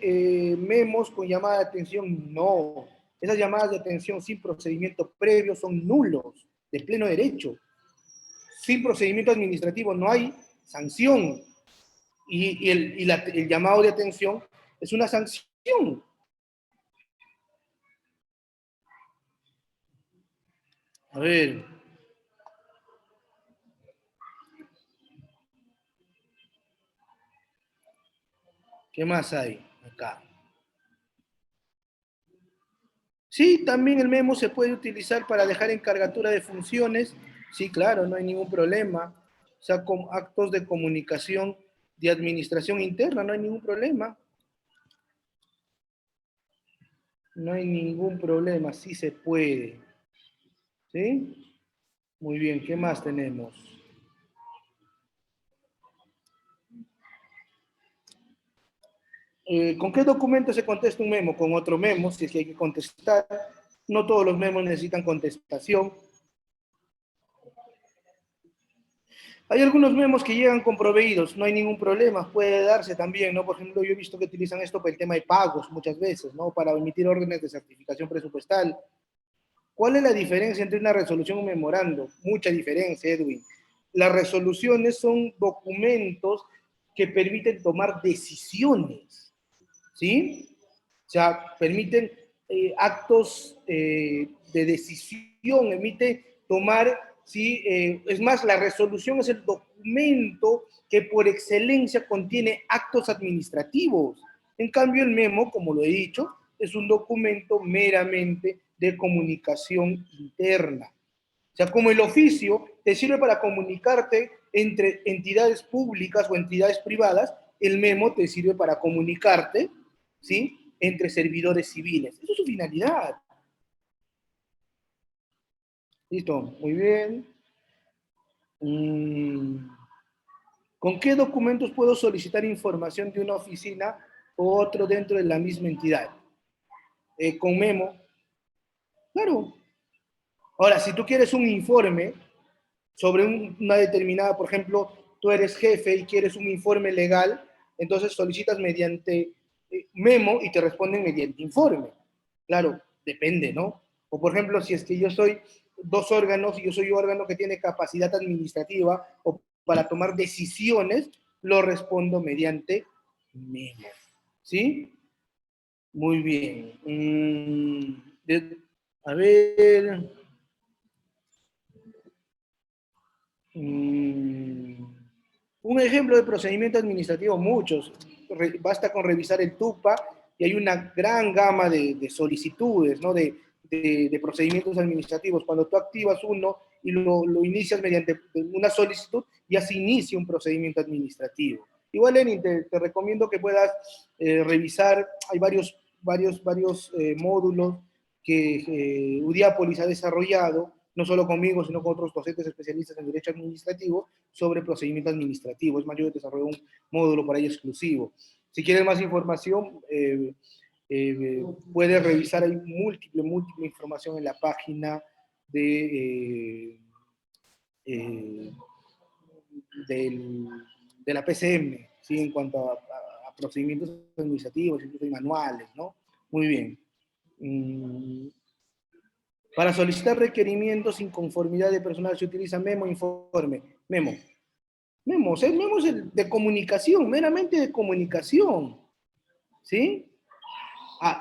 memos con llamada de atención? No. Esas llamadas de atención sin procedimiento previo son nulos, de pleno derecho. Sin procedimiento administrativo no hay sanción. El llamado de atención es una sanción. A ver. ¿Qué más hay acá? Sí, también el memo se puede utilizar para dejar en cargatura de funciones. Sí, claro, no hay ningún problema. O sea, con actos de comunicación de administración interna, no hay ningún problema. No hay ningún problema, sí se puede. ¿Sí? Muy bien, ¿qué más tenemos? ¿Con qué documento se contesta un memo? Con otro memo, si es que hay que contestar. No todos los memos necesitan contestación. Hay algunos memos que llegan con proveídos, no hay ningún problema, puede darse también, ¿no? Por ejemplo, yo he visto que utilizan esto para el tema de pagos muchas veces, ¿no? Para emitir órdenes de certificación presupuestal. ¿Cuál es la diferencia entre una resolución y un memorando? Mucha diferencia, Edwin. Las resoluciones son documentos que permiten tomar decisiones, ¿sí? O sea, permiten actos de decisión, emite tomar, ¿sí? Es más, la resolución es el documento que por excelencia contiene actos administrativos. En cambio, el memo, como lo he dicho, es un documento meramente de comunicación interna. O sea, como el oficio te sirve para comunicarte entre entidades públicas o entidades privadas, el memo te sirve para comunicarte, ¿sí?, entre servidores civiles. Esa es su finalidad. Listo, muy bien. ¿Con qué documentos puedo solicitar información de una oficina o otro dentro de la misma entidad? Con memo. Claro. Ahora, si tú quieres un informe sobre una determinada, por ejemplo, tú eres jefe y quieres un informe legal, entonces solicitas mediante memo y te responden mediante informe. Claro, depende, ¿no? O por ejemplo, si es que yo soy dos órganos y yo soy un órgano que tiene capacidad administrativa o para tomar decisiones, lo respondo mediante memo. ¿Sí? Muy bien. A ver. Un ejemplo de procedimiento administrativo, muchos. Basta con revisar el TUPA y hay una gran gama de solicitudes, ¿no? De procedimientos administrativos. Cuando tú activas uno y lo inicias mediante una solicitud, ya se inicia un procedimiento administrativo. Igual, Lenin, te recomiendo que puedas revisar, hay varios módulos que Udiápolis ha desarrollado, no solo conmigo, sino con otros docentes especialistas en Derecho Administrativo, sobre procedimiento administrativo. Es más, yo desarrollé un módulo para ello exclusivo. Si quieres más información, puedes revisar, hay múltiple información en la página de la PCM, ¿sí? En cuanto a procedimientos administrativos, incluso hay manuales, ¿no? Muy bien. Para solicitar requerimientos sin conformidad de personal se utiliza memo, informe. Memo. Memo, o sea, el memo es el de comunicación, meramente de comunicación. ¿Sí?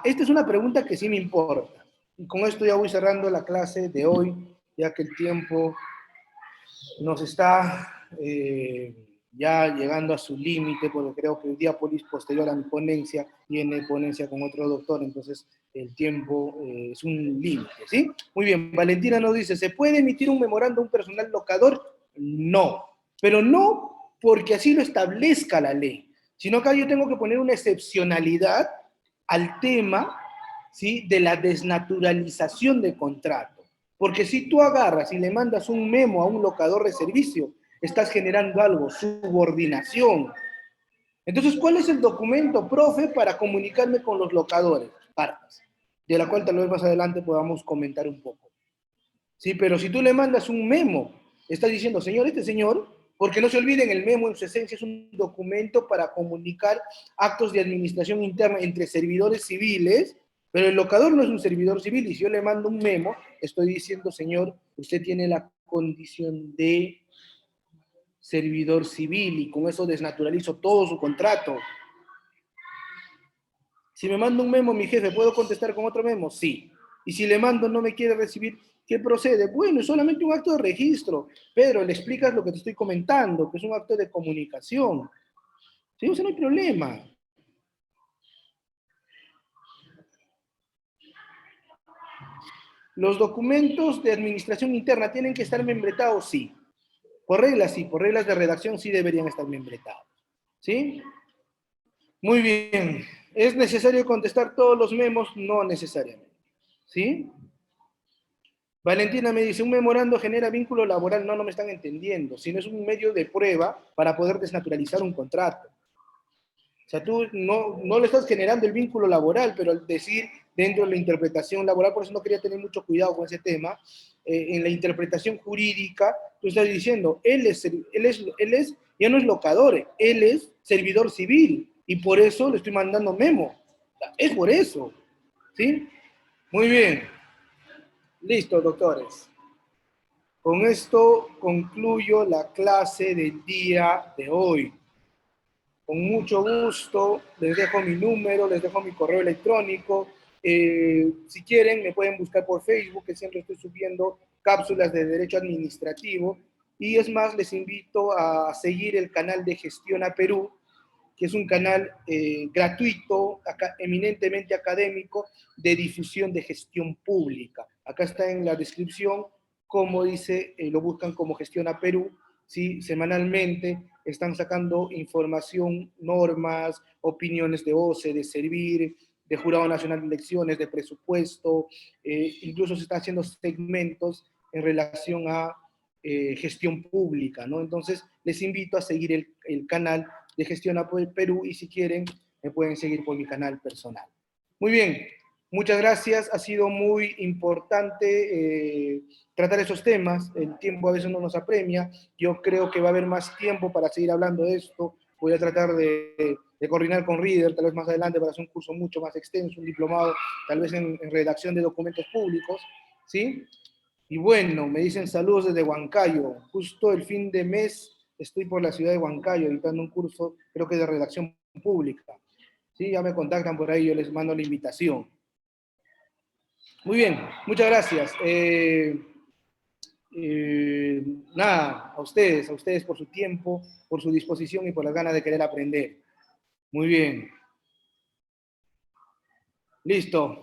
Esta es una pregunta que sí me importa. Y con esto ya voy cerrando la clase de hoy, ya que el tiempo nos está ya llegando a su límite, porque creo que el día posterior a mi ponencia viene ponencia con otro doctor, entonces el tiempo es un límite, ¿sí? Muy bien, Valentina nos dice, ¿se puede emitir un memorándum personal locador? No, pero no porque así lo establezca la ley, sino que yo tengo que poner una excepcionalidad al tema, ¿sí?, de la desnaturalización de contrato. Porque si tú agarras y le mandas un memo a un locador de servicio, estás generando algo, subordinación. Entonces, ¿cuál es el documento, profe, para comunicarme con los locadores? Cartas, de la cual tal vez más adelante podamos comentar un poco. Sí, pero si tú le mandas un memo, estás diciendo, señor, este señor, porque no se olviden, el memo en su esencia es un documento para comunicar actos de administración interna entre servidores civiles, pero el locador no es un servidor civil, y si yo le mando un memo, estoy diciendo, señor, usted tiene la condición de servidor civil, y con eso desnaturalizo todo su contrato. Si me manda un memo mi jefe, ¿puedo contestar con otro memo? Sí. Y si le mando no me quiere recibir, ¿qué procede? Bueno, es solamente un acto de registro. Pedro, le explicas lo que te estoy comentando, que es un acto de comunicación. ¿Sí? O sea, no hay problema. ¿Los documentos de administración interna tienen que estar membretados? Sí. Por reglas, sí. Por reglas de redacción, sí deberían estar membretados. ¿Sí? Muy bien. ¿Es necesario contestar todos los memos? No necesariamente. ¿Sí? Valentina me dice, un memorando genera vínculo laboral. No, no me están entendiendo. Sino es un medio de prueba para poder desnaturalizar un contrato. O sea, tú no le estás generando el vínculo laboral, pero al decir dentro de la interpretación laboral, por eso no quería tener mucho cuidado con ese tema, en la interpretación jurídica, tú estás diciendo, él es, ya no es locador, él es servidor civil, y por eso le estoy mandando memo. Es por eso, ¿sí? Muy bien. Listo, doctores. Con esto concluyo la clase del día de hoy. Con mucho gusto, les dejo mi número, les dejo mi correo electrónico. Si quieren, me pueden buscar por Facebook, que siempre estoy subiendo cápsulas de derecho administrativo. Y es más, les invito a seguir el canal de Gestión a Perú, que es un canal gratuito, eminentemente académico, de difusión de gestión pública. Acá está en la descripción, como dice, lo buscan como Gestión a Perú, ¿sí? Semanalmente están sacando información, normas, opiniones de OCE, de Servir, de Jurado Nacional de Elecciones, de presupuesto, incluso se están haciendo segmentos en relación a gestión pública, ¿no? Entonces, les invito a seguir el canal de Gestión a Perú y si quieren, me pueden seguir por mi canal personal. Muy bien, muchas gracias. Ha sido muy importante tratar esos temas. El tiempo a veces no nos apremia. Yo creo que va a haber más tiempo para seguir hablando de esto. Voy a tratar de coordinar con Reader, tal vez más adelante, para hacer un curso mucho más extenso, un diplomado, tal vez en redacción de documentos públicos, ¿sí? Y bueno, me dicen saludos desde Huancayo. Justo el fin de mes estoy por la ciudad de Huancayo editando un curso, creo que de redacción pública. Sí, ya me contactan por ahí, yo les mando la invitación. Muy bien, muchas gracias. Nada, a ustedes por su tiempo, por su disposición y por las ganas de querer aprender. Muy bien. Listo.